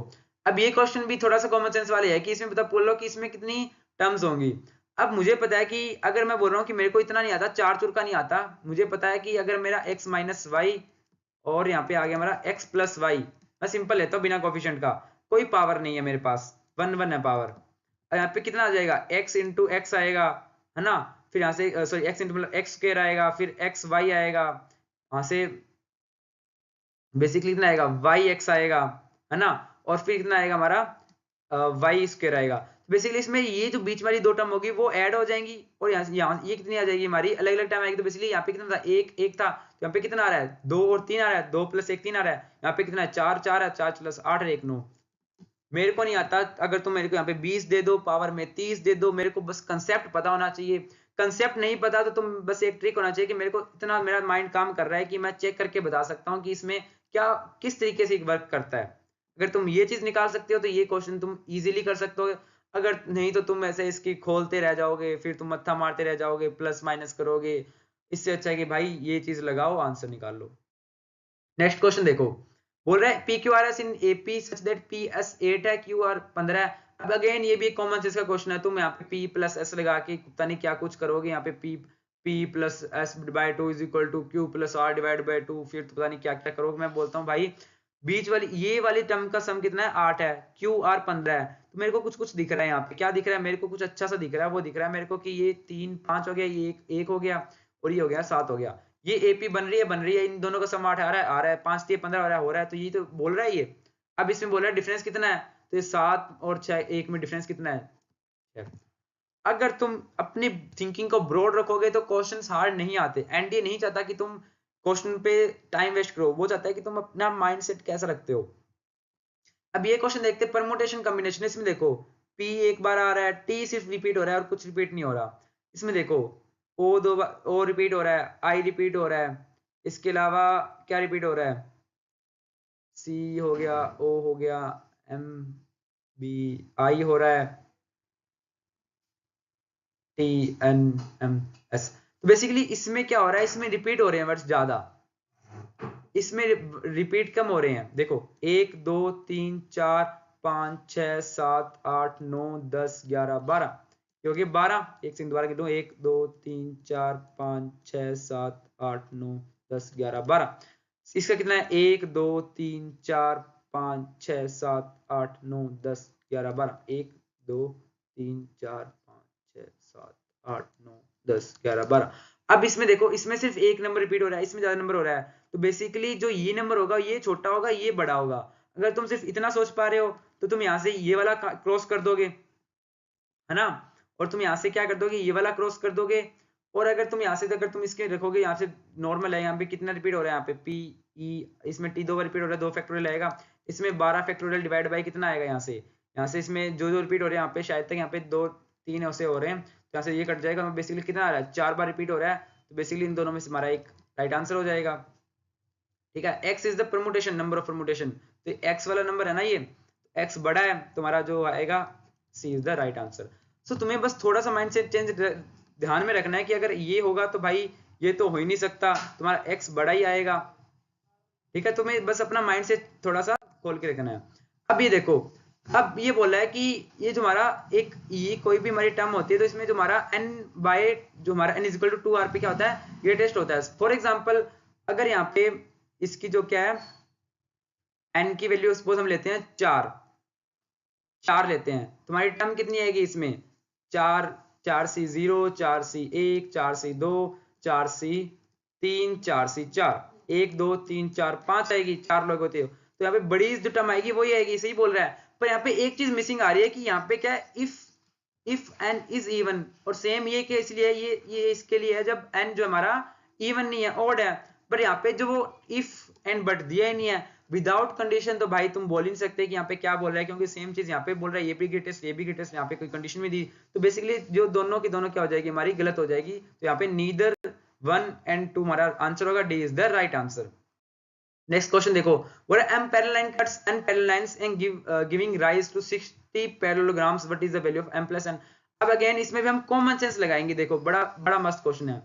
अब ये क्वेश्चन भी थोड़ा सा कॉमन सेंस वाले है कि इसमें पता बोल लो कि इसमें कितनी टर्म्स होंगी। अब मुझे पता है कि अगर मैं बोल रहा हूँ कि मेरे को इतना नहीं आता, 4 चुर का नहीं आता, मुझे पता है कि अगर मेरा x - y और यहाँ पे आ गया हमारा x + y, मैं सिंपल लेता हूँ बिना कोफिशिएंट का, कोई पावर नहीं है मेरे पास, 1 है पावर। यहाँ पे कितना आ जाएगा x × x आएगा है ना, फिर यहाँ से सॉरी x × मतलब x² आएगा, फिर xy आएगा, वहां से बेसिकली कितना आएगा yx आएगा है ना, और फिर कितना आएगा हमारा y² आएगा। बेसिकली इसमें ये जो बीच वाली 2 टर्म होगी वो ऐड हो जाएंगी, और यहाँ ये कितनी आ जाएगी हमारी, अलग अलग टाइम आएगी। तो बेसिकली यहाँ पे कितना था, एक था, तो यहाँ पे कितना आ रहा है 2 और 3 आ रहा है, 2 + 1 3 आ रहा है, यहाँ पे कितना है 4 4 है, 4 + 8 और 1 9। मेरे को नहीं आता, अगर तुम मेरे को यहाँ पे 20 दे दो, पावर में 30 दे दो, मेरे को बस कंसेप्ट पता होना चाहिए। कंसेप्ट नहीं पता तो तुम बस एक ट्रिक होना चाहिए कि मेरे को इतना मेरा माइंड काम कर रहा है कि मैं चेक करके बता सकता हूँ कि इसमें क्या किस तरीके से वर्क करता है। अगर तुम ये चीज निकाल सकते हो तो ये क्वेश्चन तुम इजीली कर सकते हो, अगर नहीं तो तुम ऐसे इसकी खोलते रह जाओगे, फिर तुम मत्था मारते रह जाओगे, प्लस माइनस करोगे। इससे अच्छा है कि भाई ये चीज लगाओ, आंसर निकाल लो। नेक्स्ट क्वेश्चन देखो, बोल रहा है PQRS in AP such that PS 8 है, QR 15 है। अब अगेन ये भी एक कॉमन सेंस का क्वेश्चन है, तुम यहाँ पे P + S लगा के पता नहीं क्या कुछ करोगे, यहाँ पे P + S/2 is equal to Q + R / 2, फिर तो पता नहीं क्या क्या करोगे। मैं बोलता हूँ भाई बीच वाली ये वाली टर्म का सम कितना है 8 है, QR 15 है, तो मेरे को कुछ दिख रहा है यहाँ पे, क्या दिख रहा है मेरे को, कुछ अच्छा सा दिख रहा है, वो दिख रहा है मेरे को कि ये 3 5 हो गया, ये 1 हो गया, और ये हो गया 7 हो गया। ये AP बन रही है, इन दोनों का सम 8 आ रहा है, 5 3 15 हो रहा है, तो ये तो बोल रहा है ये। अब इसमें बोल रहा है डिफरेंस कितना है, तो ये 7 और 6 1 में डिफरेंस कितना है। अगर तुम अपनी थिंकिंग को ब्रॉड रखोगे तो क्वेश्चंस हार्ड नहीं आते, एंड ये नहीं चाहता कि तुम क्वेश्चन पे टाइम वेस्ट करो, वो चाहता है कि तुम अपना माइंडसेट कैसा रखते हो। अब ये क्वेश्चन देखते हैं परमुटेशन कॉम्बिनेशन। इसमें देखो P एक बार आ रहा है, T सिर्फ रिपीट हो रहा है और कुछ रिपीट नहीं हो रहा। इसमें देखो O रिपीट हो रहा है, I रिपीट हो रहा है, इसके अलावा क्या रिपीट हो रहा है, C हो गया, O हो गया, M B I हो रहा है, T N M S। तो बेसिकली इसमें क्या हो रहा है, इसमें रिपीट हो रहे हैं वर्ड्स ज्यादा, इसमें रिपीट कम हो रहे हैं। देखो 1 2 3 4 5 6 7 8 9 10 11 12, क्योंकि 12 एक से दोबारा गिनूं 1 2 3 4 5 6 7 8 9 10 11 12। इसका कितना है 1 2 3 4 5 6 7 8 9 10 11 12, 1 2 3 4 5 6 7 8 9 10 11 12। अब इसमें देखो इसमें सिर्फ एक नंबर रिपीट हो रहा है, इसमें ज्यादा नंबर हो रहा है, तो बेसिकली जो ये नंबर होगा ये छोटा होगा ये बड़ा होगा। अगर तुम सिर्फ इतना सोच पा रहे हो तो तुम यहाँ से ये वाला क्रॉस कर दोगे, है ना, और तुम यहाँ से क्या कर दोगे ये वाला क्रॉस कर दोगे। और अगर तुम यहाँ से अगर तुम इसके रखोगे यहाँ से नॉर्मल है, यहाँ पे कितना रिपीट हो रहा है यहाँ पे पी ई, इसमें टी 2 बार रिपीट हो रहा है, 2 फैक्टोरियल आएगा, इसमें 12 फैक्टोरियल डिवाइड बाई कितना आएगा यहाँ से इसमें जो जो रिपीट हो रहे हैं यहाँ पे शायद तक यहाँ पे 2 3 ऐसे हो रहे हैं, तो यहाँ से ये कट जाएगा, बेसिकली कितना आ रहा है 4 बार रिपीट हो रहा है, तो बेसिकली इन दोनों में से हमारा एक राइट आंसर हो जाएगा। ठीक है, x is the permutation, number of permutation, तो x वाला नंबर है ना ये, x बड़ा है, तुम्हारा जो आएगा c is the right answer. So तुम्हें बस थोड़ा सा माइंड सेट चेंज ध्यान में रखना है कि अगर ये होगा तो भाई ये तो हो ही नहीं सकता, तुम्हारा x बड़ा ही आएगा। ठीक है, तुम्हें बस अपना माइंड सेट थोड़ा सा खोल के रखना है। अब ये देखो, अब ये बोला है कि ये जो हमारा एक ये कोई भी हमारी टर्म होती है तो इसमें जो हमारा n बाय जो हमारा n is equal to 2r पे क्या होता है ये टेस्ट होता है। फॉर एग्जांपल अगर यहाँ पे इसकी जो क्या है n की वैल्यू सपोज हम लेते हैं 4 लेते हैं, तुम्हारी टर्म कितनी आएगी इसमें 4 4c0 4c1 4c2 4c3 4c4 1 2 3 4 5 आएगी, 4 लोग होते हो, तो यहाँ पे बड़ी जो टर्म आएगी वही आएगी, सही बोल रहा है। पर यहाँ पे एक चीज मिसिंग आ रही है कि यहाँ पे क्या है इफ n इज इवन, और सेम ये कि इसलिए ये इसके लिए है जब n जो हमारा इवन नहीं है ऑड है। पर यहाँ पे जो वो इफ एंड बट दिया ही नहीं है विदाउट कंडीशन, तो भाई तुम बोल ही नहीं सकते कि यहाँ पे क्या बोल रहा है, क्योंकि सेम चीज यहाँ पे बोल रहा है ये भी ग्रेटेस्ट ये भी ग्रेटेस्ट, यहाँ पे कोई कंडीशन भी दी, तो बेसिकली जो दोनों की दोनों क्या हो जाएगी हमारी गलत हो जाएगी। तो यहाँ पे नीदर 1 and 2 हमारा आंसर होगा, D is the right answer. Next question देखो, what m parallel line cuts n parallel lines and giving rise to 60 parallelograms, what is the value of m plus n। अब again इसमें भी हम common sense लगाएंगे, देखो बड़ा बड़ा मस्त क्वेश्चन है।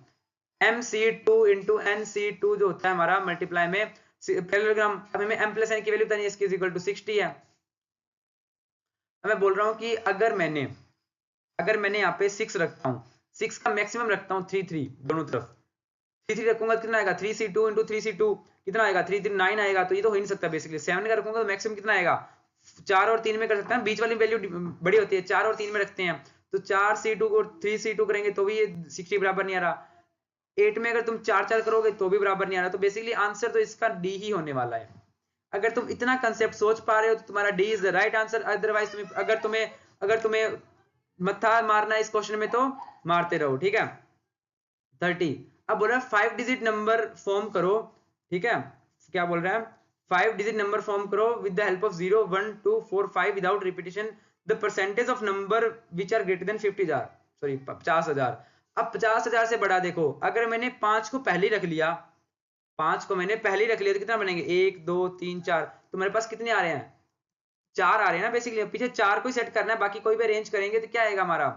mc2 into nc2 जो होता है हमारा मल्टीप्लाई में पैरेललोग्राम, अब हमें m plus n की वैल्यू बतानी है, इसकी इज इक्वल टू 60 है। अब मैं बोल रहा हूं कि अगर मैंने यहाँ पे 6 रखता हूँ, 6 का मैक्सिमम रखता हूँ 3 3 दोनों तरफ, 3 3 रखूंगा कितना आएगा 3c2 into 3c2 कितना आएगा 3 3 9 आएगा, तो ये तो हो ही नहीं सकता। बेसिकली 7 का रखूंगा तो मैक्सिमम कितना आएगा 4 और 3 में कर सकते हैं, बीच वाली वैल्यू बड़ी होती है, 4 और 3 में रखते हैं, तो 4c2 को 3c2 करेंगे तो भी ये 60 बराबर नहीं आ रहा। 8 में अगर तुम 4 4 करोगे तो भी बराबर नहीं आ रहा, तो बेसिकली आंसर तो इसका डी ही होने वाला है। अगर तुम इतना कंसेप्ट सोच पा रहे हो तो तुम्हारा D is the right answer. Otherwise अगर तुम्हें मत्था मारना है इस क्वेश्चन में तो मारते रहो। ठीक है, 30। अब बोल रहा है 5 डिजिट नंबर फॉर्म करो। ठीक है, क्या बोल रहा है 5 डिजिट नंबर फॉर्म करो with the help of 0 1 2 4 5 without repetition, the percentage of number which are greater than 50,000। अब 50,000 से बड़ा देखो, अगर मैंने 5 को पहले रख लिया, 5 को मैंने पहले रख लिया तो कितना बनेंगे 1 2 3 4, तो मेरे पास कितने आ रहे हैं 4 आ रहे हैं ना। बेसिकली पीछे 4 को ही सेट करना है, बाकी कोई भी अरेंज करेंगे तो क्या आएगा हमारा,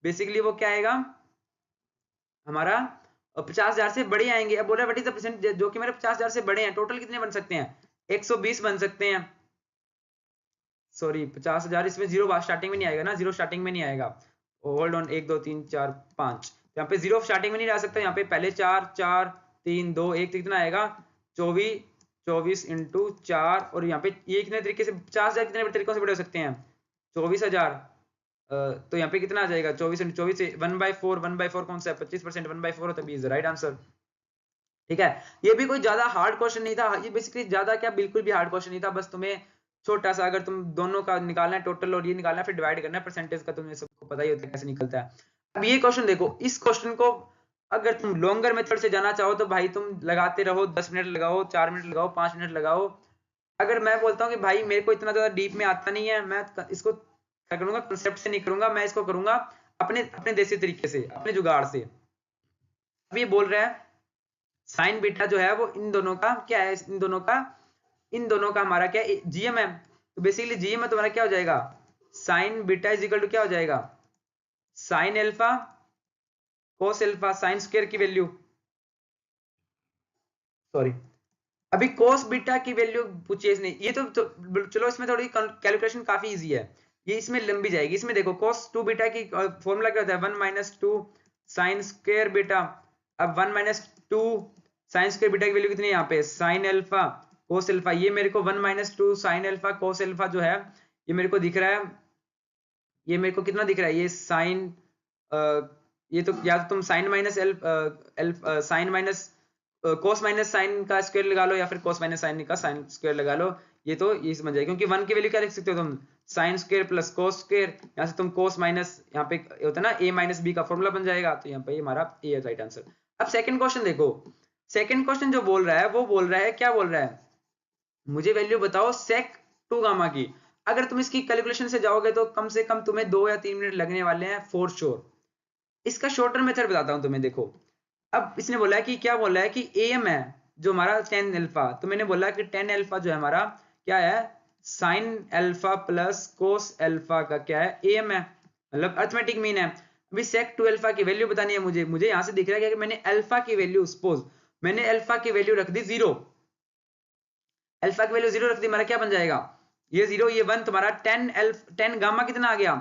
बेसिकली वो क्या आएगा हमारा 50,000 से बड़े आएंगे। अब बोला व्हाट इज द परसेंट, जो कि मेरे 50,000 से बड़े हैं, टोटल कितने बन सकते हैं 120 बन सकते हैं। सॉरी 50,000 इसमें जीरो स्टार्टिंग में नहीं आएगा ना, जीरो स्टार्टिंग में नहीं आएगा। होल्ड ऑन 1 2 3 4 5, यहाँ पे जीरो स्टार्टिंग में नहीं आ सकता, यहाँ पे पहले 4 4 3 2 1 कितना आएगा 24 इंटू 4, और यहाँ पे ये कितने तरीके से 50,000 कितने तरीकों से बड़े हो सकते हैं 24,000, तो यहाँ पे कितना आ जाएगा 24 इंटू 24 से 1/4 कौन सा है 25%, 1/4 होता है, राइट आंसर। ठीक है, ये भी कोई ज्यादा हार्ड क्वेश्चन नहीं था, ये बेसिकली ज्यादा क्या बिल्कुल भी हार्ड क्वेश्चन नहीं था, बस तुम्हें छोटा सा अगर तुम दोनों का निकालना है टोटल और ये निकालना है फिर डिवाइड करना है परसेंटेज का, तुम्हें सबको पता ही होता है कैसे निकलता है। अब ये क्वेश्चन देखो, इस क्वेश्चन को अगर तुम लॉन्गर मेथड से जाना चाहो तो भाई तुम लगाते रहो, 10 मिनट लगाओ, 4 मिनट लगाओ, 5 मिनट लगाओ। अगर मैं बोलता हूँ कि भाई मेरे को इतना ज्यादा डीप में आता नहीं है, मैं इसको क्या करूंगा कंसेप्ट से नहीं करूंगा, मैं इसको करूंगा अपने अपने देसी तरीके से, अपने जुगाड़ से। अब ये बोल रहा है साइन बीटा जो है वो इन दोनों का क्या है, इन दोनों का हमारा क्या जीएम है, तो बेसिकली जीएम है तुम्हारा क्या हो जाएगा sine beta is equal to क्या हो जाएगा sine alpha cos alpha sine square की वैल्यू, सॉरी अभी cos बीटा की वैल्यू पूछिए इसने, ये तो चलो इसमें थोड़ी कैलकुलेशन काफी इजी है, ये इसमें लंबी जाएगी। इसमें देखो cos 2 बीटा की फॉर्मूला क्या होता है, 1 माइनस 2 साइन स्क्वायर बीटा। अब 1 माइनस 2 साइन स्क्वायर बीटा की वैल्यू कितनी है यहाँ पे, साइन अल्फा कोस अल्फा। ये मेरे को 1 minus 2 sine alpha cos alpha जो है ये मेरे को दिख रहा है, ये मेरे को कितना दिख रहा है, ये साइन ये तो या तो तुम sine minus sine minus cos minus sine का स्क्वायर लगा लो, या फिर कोस माइनस साइन का साइन स्क्वायर लगा लो, ये तो ये समझ जाएगा। क्योंकि 1 की वैल्यू क्या लिख सकते हो तुम, sine square plus cos square, यहाँ से तुम कोस माइनस यहाँ पे होता है ना a माइनस बी का फॉर्मूला बन जाएगा, तो यहाँ पे हमारा ए है राइट आंसर। अब सेकंड क्वेश्चन देखो, सेकंड क्वेश्चन जो बोल रहा है वो बोल रहा है, क्या बोल रहा है, मुझे वैल्यू बताओ सेक 2 गामा की। अगर तुम इसकी कैलकुलेशन से जाओगे तो कम से कम तुम्हें 2 या 3 मिनट लगने वाले हैं फॉर श्योर। इसका शॉर्टर मेथड बताता हूं तुम्हें, देखो अब इसने बोला है कि क्या बोला है कि एम है जो हमारा 10 अल्फा, तो मैंने बोला कि 10 अल्फा जो है हमारा क्या है, sine alpha plus cos alpha का क्या है, एम है, मतलब अर्थमेटिक मीन है। अभी सेक 2 अल्फा की वैल्यू बतानी है मुझे यहां से दिख रहा है कि मैंने अल्फा की वैल्यू सपोज मैंने अल्फा की वैल्यू रख दी 0, अल्फा की वैल्यू 0 रख दी, हमारा क्या बन जाएगा, ये 0 ये 1, तुम्हारा 10 गामा कितना आ गया,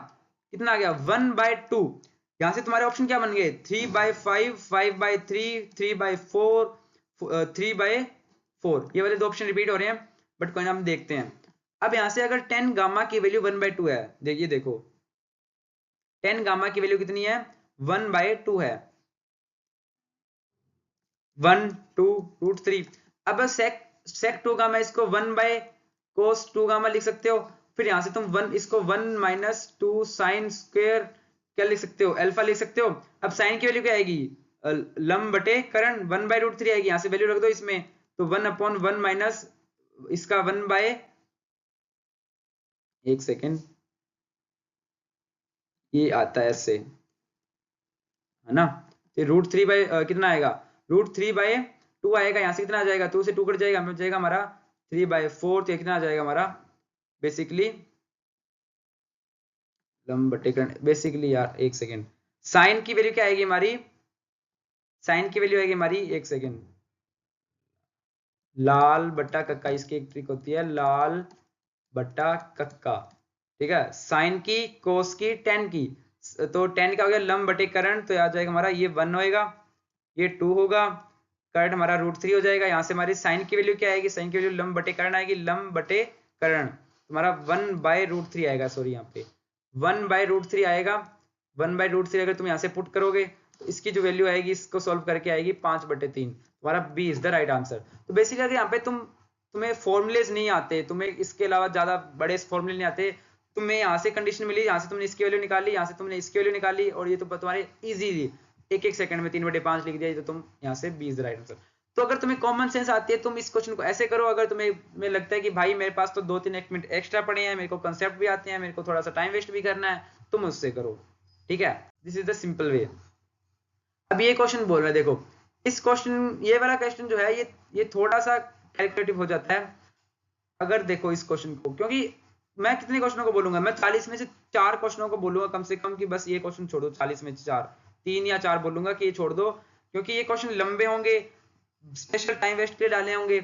कितना आ गया 1/2। यहां से तुम्हारे ऑप्शन क्या बन गए, 3/5, 5/3, 3/4, 3/4, ये वाले दो ऑप्शन रिपीट हो रहे हैं, बट कोई ना हम देखते हैं। अब यहां से अगर 10 गामा की वैल्यू 1/2 है, देखिए देखो 10 गामा की वैल्यू कितनी है, 1/2 है, 1 2 रूट 3। अब सेक 2 गामा इसको 1 बाय कोस 2 गामा लिख सकते हो, फिर यहां से तुम 1 इसको 1 माइनस 2 साइन स्क्वायर क्या लिख सकते हो, अल्फा लिख सकते हो। अब साइन की वैल्यू क्या आएगी, लंब बटे करण 1/√3 आएगी, यहां से वैल्यू रख दो इसमें, तो 1/1 माइनस इसका 1 बाय, एक सेकेंड, ये आता है ऐसे है ना, तो √3 बाय कितना आएगा, √3/2 आएगा, यहाँ से कितना आ जाएगा, 2 से 2 कट जाएगा, मिल जाएगा हमारा 3/4, तो कितना आ जाएगा हमारा बेसिकली लंब बटे कर्ण, बेसिकली यार एक सेकेंड, साइन की वैल्यू क्या आएगी हमारी, साइन की वैल्यू आएगी हमारी, एक सेकेंड, लाल बट्टा कक्का, इसकी एक ट्रिक होती है लाल बट्टा कक्का, ठीक है, साइन की कोस की टेन की, तो टेन का हो गया लंब बटे करण, तो आ जाएगा हमारा ये 1 होएगा, ये 2 होगा, कर्ण हमारा √3 हो जाएगा। यहाँ से हमारी साइन की वैल्यू क्या आएगी, साइन की वैल्यू लंब बटे कर्ण आएगी, लंब बटे कर्ण तुम्हारा 1/√3 आएगा, सॉरी यहाँ पे 1/√3 आएगा, 1/√3 अगर तुम यहाँ से पुट करोगे तो इसकी जो वैल्यू आएगी इसको सोल्व करके आएगी 5/3, तुम्हारा B is the right answer. तो बेसिकली अगर यहाँ पे तुम्हें फॉर्मुलेज नहीं आते, तुम्हें इसके अलावा ज्यादा बड़े फॉर्मुले नहीं आते, तुम्हें यहाँ से कंडीशन मिली, यहाँ से तुमने इसकी वैल्यू निकाली, यहाँ से तुमने इसकी वैल्यू निकाली, और ये तो तुम्हारे इजीली एक सेकंड में 3/5 लिख दिया, तो तुम यहाँ से B is the right answer. तो अगर तुम्हें कॉमन सेंस आती है तुम इस क्वेश्चन को ऐसे करो, अगर तुम्हें लगता है कि भाई मेरे पास तो 2-3 मिनट एक्स्ट्रा पड़े हैं, मेरे को कंसेप्ट भी आते हैं, मेरे को थोड़ा सा टाइम वेस्ट भी करना है, तुम उससे करो, ठीक है, this is the simple way. अब ये क्वेश्चन बोल रहा है, देखो इस क्वेश्चन, ये वाला क्वेश्चन जो है ये थोड़ा सा कैलकुलेटिव हो जाता है। अगर देखो इस क्वेश्चन को, क्योंकि मैं कितने क्वेश्चनों को बोलूंगा, मैं 40 में से 4 क्वेश्चनों को बोलूंगा कम से कम, कि बस ये क्वेश्चन छोड़ दो, 40 में से 3 या 4 बोलूंगा कि ये छोड़ दो, क्योंकि ये क्वेश्चन लंबे होंगे, स्पेशल टाइम वेस्ट के लिए डाले होंगे,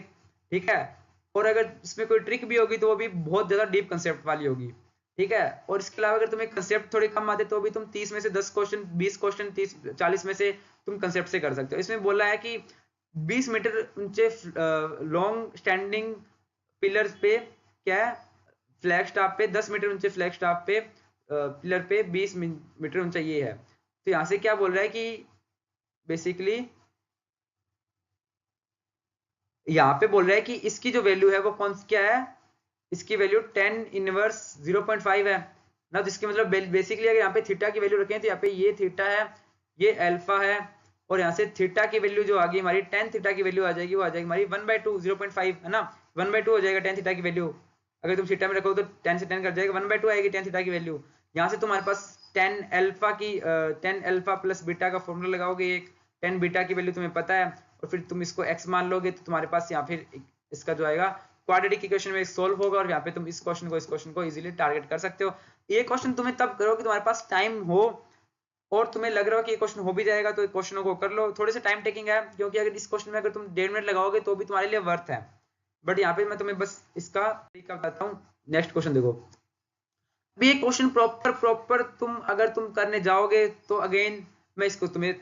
ठीक है, और अगर इसमें कोई ट्रिक भी होगी तो वो भी बहुत ज्यादा डीप कंसेप्ट वाली होगी, ठीक है, और इसके अलावा अगर तुम्हें कंसेप्ट थोड़े कम आते तो भी तुम 30 में से 10 क्वेश्चन, 20 क्वेश्चन, 30-40 में से तुम कंसेप्ट से कर सकते हो। इसमें बोला है कि 20 मीटर ऊंचे लॉन्ग स्टैंडिंग पिलर पे क्या है, फ्लैग स्टाफ पे 10 मीटर ऊंचे फ्लैग स्टाफ पे पिलर पे 20 मीटर ऊंचा ये है, तो यहाँ से क्या बोल रहा है कि बेसिकली यहाँ पे बोल रहा है कि इसकी जो वैल्यू है वो कौन क्या है, इसकी वैल्यू 10 इनवर्स 0.5 है ना, जिसके मतलब बेसिकली अगर यहाँ पे थीटा की वैल्यू रखें तो यहाँ पे ये थीटा है, ये अल्फा है, और यहाँ से थीटा की वैल्यू जो आ गई हमारी, tan थीटा की वैल्यू आ जाएगी, वो आ जाएगी हमारी 1/2 0.5 है ना, 1/2 हो जाएगा tan थीटा की वैल्यू, अगर तुम थीटा में रखो तो 10 से 10 कर जाएगा, 1/2 आएगी tan थीटा की वैल्यू। यहाँ से तुम्हारे पास tan अल्फा प्लस बीटा का फॉर्मूला लगाओगे, एक tan बीटा की वैल्यू तुम्हें पता है, और फिर तुम इसको x मान लोगे, तो तुम्हारे पास यहाँ फिर इसका जो आएगा क्वाड्रेटिक इक्वेशन में सोल्व होगा, और यहाँ पे तुम इस क्वेश्चन को इजीली टारगेट कर सकते हो। ये क्वेश्चन तुम्हें तब करो कि तुम्हारे पास टाइम हो, और तुम्हें लग रहा हो कि ये क्वेश्चन हो भी जाएगा तो क्वेश्चनों को कर लो, थोड़े से टाइम टेकिंग है, क्योंकि अगर इस क्वेश्चन में अगर तुम 1.5 मिनट लगाओगे तो भी तुम्हारे लिए वर्थ है, बट यहाँ पे मैं तुम्हें बस इसका तरीका बताता हूँ। नेक्स्ट क्वेश्चन देखो, अभी ये क्वेश्चन प्रॉपर तुम अगर तुम करने जाओगे तो अगेन मैं इसको तुम्हें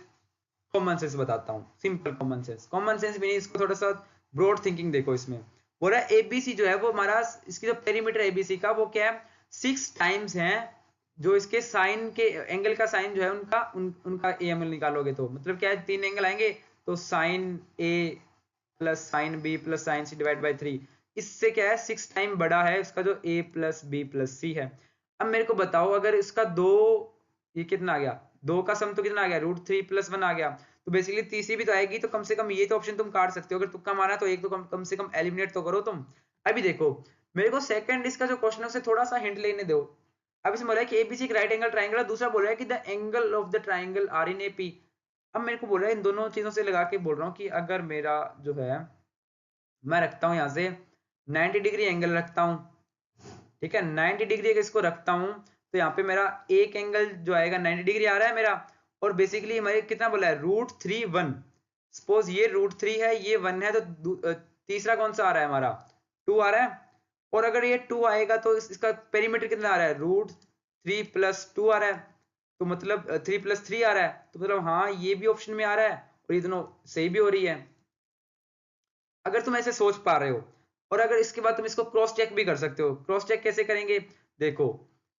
कॉमन सेंस बताता हूँ, सिंपल कॉमन सेंस मीनिंग इसको थोड़ा सा ब्रॉड थिंकिंग देखो। इसमें बोल रहा है एबीसी जो है वो हमारा, इसकी जो पेरीमीटर एबीसी का वो क्या है 6 टाइम्स है जो इसके साइन के एंगल का साइन जो है उनका एएमएल निकालोगे तो मतलब क्या है 3 एंगल आएंगे तो sine A plus sine B plus sine C divide by 3, इससे क्या है 6 टाइम बड़ा है इसका जो ए प्लस बी प्लस सी है। अब मेरे को बताओ अगर इसका दो, ये कितना आ गया, दो का सम तो कितना आ गया √3 + 1 आ गया, तो बेसिकली तीसरी भी तो आएगी, तो कम से कम ये तो ऑप्शन तुम काट सकते हो, अगर तुक्का मारा तो एक तो कम से कम एलिमिनेट तो करो तुम। अभी देखो मेरे को सेकंड इसका जो क्वेश्चन है उसे थोड़ा सा हिंट लेने दो। अब इसमें बोला है कि एबीसी एक राइट एंगल ट्राइंगल है, दूसरा बोल रहा है कि the angle of the triangle are in AP. अब मेरे को बोल रहा है इन दोनों चीजों से लगा के बोल रहा हूँ कि अगर मेरा जो है मैं रखता हूँ यहाँ से 90 डिग्री एंगल रखता हूँ, ठीक है 90 डिग्री अगर इसको रखता हूँ तो यहाँ पे मेरा एक एंगल जो आएगा 90 डिग्री आ रहा है मेरा, और बेसिकली हमारे कितना बोला है √3 1, सपोज ये √3 है ये 1 है, तो तीसरा कौन सा आ रहा है हमारा 2 आ रहा है, और अगर ये 2 आएगा तो इसका पेरीमीटर कितना आ रहा है √3 + 2 आ रहा है, तो मतलब 3 + 3 आ रहा है, तो मतलब हाँ ये भी ऑप्शन में आ रहा है और ये दोनों सही भी हो रही है, अगर तुम ऐसे सोच पा रहे हो। और अगर इसके बाद तुम इसको क्रॉस चेक भी कर सकते हो, क्रॉस चेक कैसे करेंगे, देखो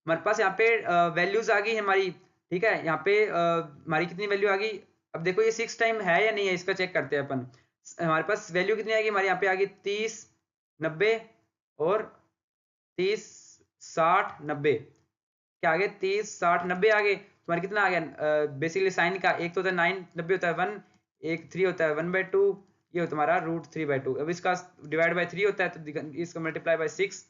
हमारे पास यहाँ पे वैल्यूज आ गई हमारी, ठीक है यहाँ पे हमारी कितनी वैल्यू आ गई, अब देखो ये 6 टाइम है या नहीं है इसका चेक करते हैं अपन। हमारे पास वैल्यू कितनी आएगी हमारे यहाँ पे आ गई 30 90 और 30 60 90, क्या आ गए 30 60 90 आ गए, तुम्हारा कितना आ गया बेसिकली साइन का एक तो होता है 9 90 होता है 1, एक 3 होता है 1/2, ये होता है हमारा √3/2, अब इसका डिवाइड बाय 3 होता है तो इसका मल्टीप्लाई बाय 6,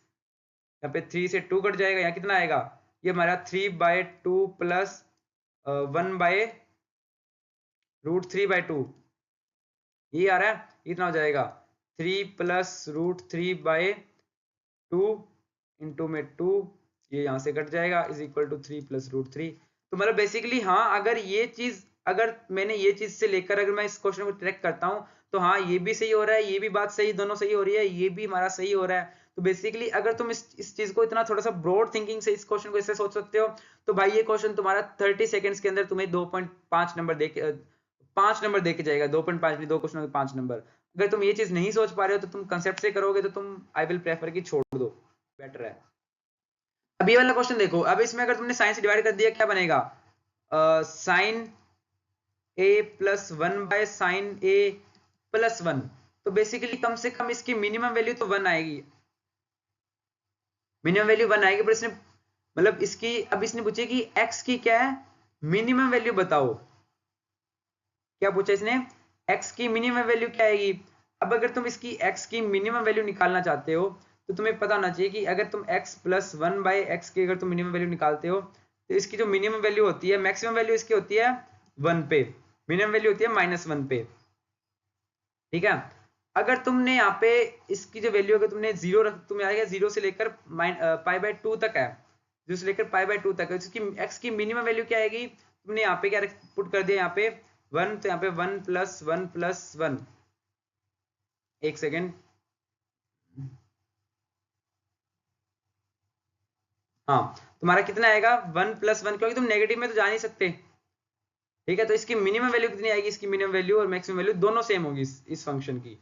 यहाँ पे 3 से 2 कट जाएगा, यहाँ कितना आएगा ये हमारा 3/2 प्लस 1/√3/2, ये आ रहा है कितना हो जाएगा 3 + √3/2 इंटू में 2, ये यहाँ से कट जाएगा इज इक्वल टू 3 + √3। तो मतलब बेसिकली हाँ अगर ये चीज, अगर मैंने ये चीज से लेकर अगर मैं इस क्वेश्चन को ट्रैक करता हूँ तो हाँ ये भी सही हो रहा है, ये भी बात सही, दोनों सही हो रही है, ये भी हमारा सही हो रहा है। तो बेसिकली अगर तुम इस चीज को इतना थोड़ा सा ब्रॉड थिंकिंग से इस क्वेश्चन को इससे सोच सकते हो, तो भाई ये क्वेश्चन तुम्हारा 30 सेकंड्स के अंदर तुम्हें 2.5 नंबर दे के 5 नंबर दे के जाएगा, 2.5 नहीं, 2 क्वेश्चन के 5 नंबर। अगर तुम ये चीज नहीं सोच पा रहे हो तो तुम कंसेप्ट से करोगे तो तुम आई विल प्रेफर कि छोड़ दो, बेटर है। अब ये वाला क्वेश्चन देखो, अब इसमें अगर तुमने साइन से डिवाइड कर दिया क्या बनेगा साइन a + 1/sin a + 1, तो बेसिकली कम से कम इसकी मिनिमम वैल्यू तो 1 आएगी, मिनिमम वैल्यू 1 आएगी, पर इसने मतलब इसकी अब इसने पूछे कि x की क्या है मिनिमम वैल्यू बताओ, क्या पूछा इसने x की मिनिमम वैल्यू क्या आएगी। अब अगर तुम इसकी x की मिनिमम वैल्यू निकालना चाहते हो तो तुम्हें पता होना चाहिए कि अगर तुम x + 1/x की अगर तुम मिनिमम वैल्यू निकालते हो तो इसकी जो मिनिमम वैल्यू होती है, मैक्सिमम वैल्यू इसकी होती है 1 पे, मिनिमम वैल्यू होती है -1 पे, ठीक है। अगर तुमने यहाँ पे इसकी जो वैल्यू अगर तुमने 0 रख, तुम्हें आएगा 0 से लेकर π/2 तक है, 0 से लेकर π/2 तक है, इसकी x की मिनिमम वैल्यू क्या आएगी, तुमने यहाँ पे क्या पुट कर दिया यहाँ पे 1, तो यहाँ पे 1 + 1 + 1, एक सेकेंड, हाँ तुम्हारा कितना आएगा 1 + 1, क्योंकि तुम नेगेटिव में तो जा नहीं सकते, ठीक है। तो इसकी मिनिमम वैल्यू कितनी आएगी, इसकी मिनिमम वैल्यू और मैक्सिमम वैल्यू दोनों सेम होगी इस फंक्शन की।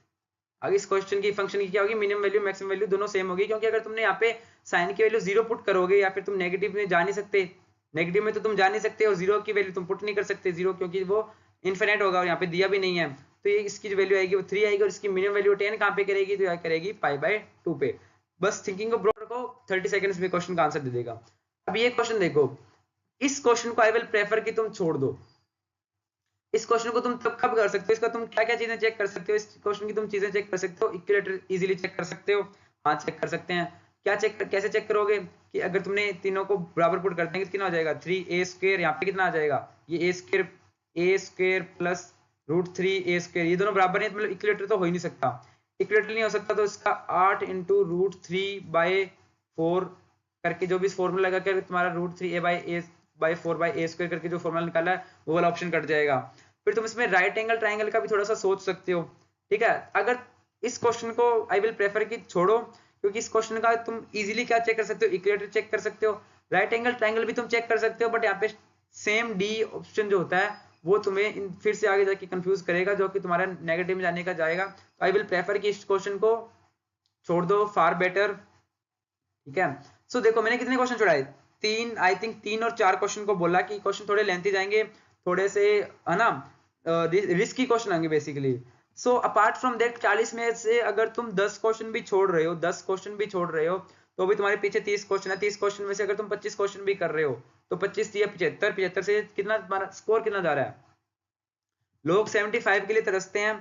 अगर इस क्वेश्चन की फंक्शन की क्या होगी, मिनिमम वैल्यू मैक्सिमम वैल्यू दोनों सेम होगी, क्योंकि अगर तुमने यहाँ पे साइन की वैल्यू 0 पुट करोगे या फिर तुम नेगेटिव में जा नहीं सकते, नेगेटिव में तो तुम जा नहीं सकते, और 0 की वैल्यू तुम पुट नहीं कर सकते 0, क्योंकि वो इन्फिनिट होगा और यहाँ पे दिया भी नहीं है, तो ये इसकी जो वैल्यू आएगी वो 3 आएगी, और इसकी मिनिमम वैल्यू 10 कहाँ पे करेगी, तो यहाँ करेगी π/2 पे। बस थिंकिंग को ब्रॉड रखो, 30 सेकंड्स में क्वेश्चन का आंसर दे देगा। अब ये क्वेश्चन देखो, इस क्वेश्चन को आई विल प्रेफर कि तुम छोड़ दो, इस क्वेश्चन को तुम तब कब कर सकते हो, इसका तुम क्या क्या चीजें चेक कर सकते हो, इस क्वेश्चन की तुम चीजें चेक कर सकते हो, इक्विलेटर इजीली चेक कर सकते हो, हाँ चेक कर सकते हैं, क्या चेक कैसे चेक करोगे कि अगर तुमने तीनों को बराबर पुट कर देंगे कितना हो जाएगा 3a², यहाँ पे कितना आ जाएगा ये a² प्लस √3a², ये दोनों बराबर नहीं, मतलब इक्विलेटर तो हो ही नहीं सकता, इक्विलेटर नहीं हो सकता, तो इसका 8 × √3/4 करके जो भी फॉर्मूला लगा कर तुम्हारा √3a/a 4/a² करके जो फॉर्मूला निकाला है वो वाला ऑप्शन कट जाएगा। फिर तुम इसमें राइट एंगल ट्राइंगल का भी थोड़ा सा सोच सकते हो, ठीक है। अगर इस क्वेश्चन को आई विल प्रेफर कि छोड़ो, क्योंकि इस क्वेश्चन का तुम इजीली क्या चेक कर सकते हो, इक्वेटर चेक कर सकते हो, राइट एंगल ट्राइंगल भी तुम चेक कर सकते हो, बट यहाँ पे सेम डी ऑप्शन जो होता है वो तुम्हें फिर से आगे जाके कंफ्यूज करेगा, जो कि तुम्हारा नेगेटिव में जाने का जाएगा। तो आई विल प्रेफर कि इस क्वेश्चन को छोड़ दो, फार बेटर, ठीक है। सो देखो मैंने कितने क्वेश्चन छोड़ाए, तीन, आई थिंक 3 और 4 क्वेश्चन को बोला कि क्वेश्चन थोड़े लेंथी जाएंगे, थोड़े से है ना रिस्की क्वेश्चन आएंगे basically. So apart from that 40 में से अगर तुम 10 क्वेश्चन भी छोड़ रहे हो, 10 क्वेश्चन भी छोड़ रहे हो, तो भी तुम्हारे पीछे 30 क्वेश्चन है। 30 क्वेश्चन में से अगर तुम 25 क्वेश्चन भी कर रहे हो तो 25 या 75, 75 से कितना तुम्हारा स्कोर कितना जा रहा है। लोग 75 के लिए तरसते हैं,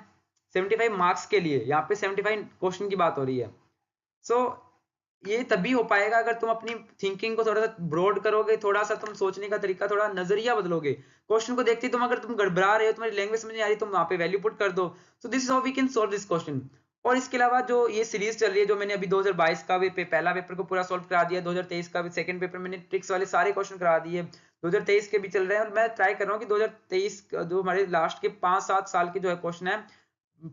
75 मार्क्स के लिए, यहाँ पे 75 क्वेश्चन की बात हो रही है। सो ये तभी हो पाएगा अगर तुम अपनी थिंकिंग को थोड़ा सा ब्रॉड करोगे, थोड़ा सा तुम सोचने का तरीका, थोड़ा नजरिया बदलोगे। क्वेश्चन को देखते तुम अगर तुम गड़बड़ा रहे हो, तुम्हारी लैंग्वेज समझ नहीं आ रही, तुम वहां पे वैल्यू पुट कर दो। So this is how we can solve this question. और इसके अलावा जो ये सीरीज चल रही है, जो मैंने अभी 2022 का भी पहला पेपर को पूरा सॉल्व करा दिया, 2023 का भी सेकंड पेपर मैंने ट्रिक्स वाले सारे क्वेश्चन करा दिए, 2023 के भी चल रहे हैं, और मैं ट्राई कर रहा हूँ कि 2023 जो हमारे लास्ट के 5-7 साल के जो है क्वेश्चन है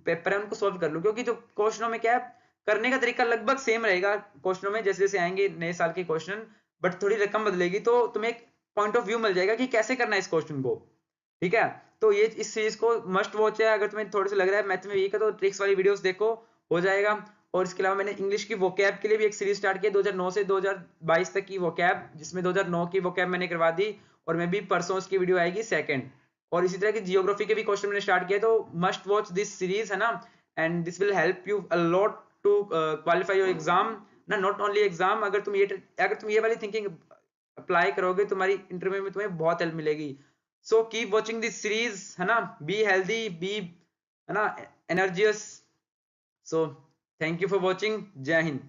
पेपर है उनको सॉल्व कर लूँ, क्योंकि जो क्वेश्चनों में क्या है, करने का तरीका लगभग सेम रहेगा क्वेश्चनों में, जैसे जैसे आएंगे नए साल के क्वेश्चन, बट थोड़ी रकम बदलेगी, तो तुम्हें एक पॉइंट ऑफ व्यू मिल जाएगा कि कैसे करना है इस क्वेश्चन को, ठीक है। तो ये इस सीरीज को मस्ट वॉच है, अगर तुम्हें थोड़े से लग रहा है मैथ में वीक है तो ट्रिक्स वाली वीडियोस देखो, हो जाएगा। और इसके अलावा मैंने इंग्लिश की वोकैब के लिए भी एक सीरीज स्टार्ट की 2009 से 2022 तक की वोकैब, जिसमें 2009 की वोकैब मैंने करवा दी, और मैं भी परसों उसकी वीडियो आएगी सेकंड। और इसी तरह की जियोग्राफी के भी क्वेश्चन मैंने स्टार्ट किया, तो मस्ट वॉच दिस सीरीज, है ना। And this will help you a lot to qualify your exam ना, नॉट ओनली एग्जाम। अगर तुम ये वाली थिंकिंग अप्लाई करोगे, तुम्हारी इंटरव्यू में तुम्हें बहुत हेल्प मिलेगी। So keep watching this series, है ना, बी हेल्दी, बी, है ना, energious. So thank you for watching, Jai Hind.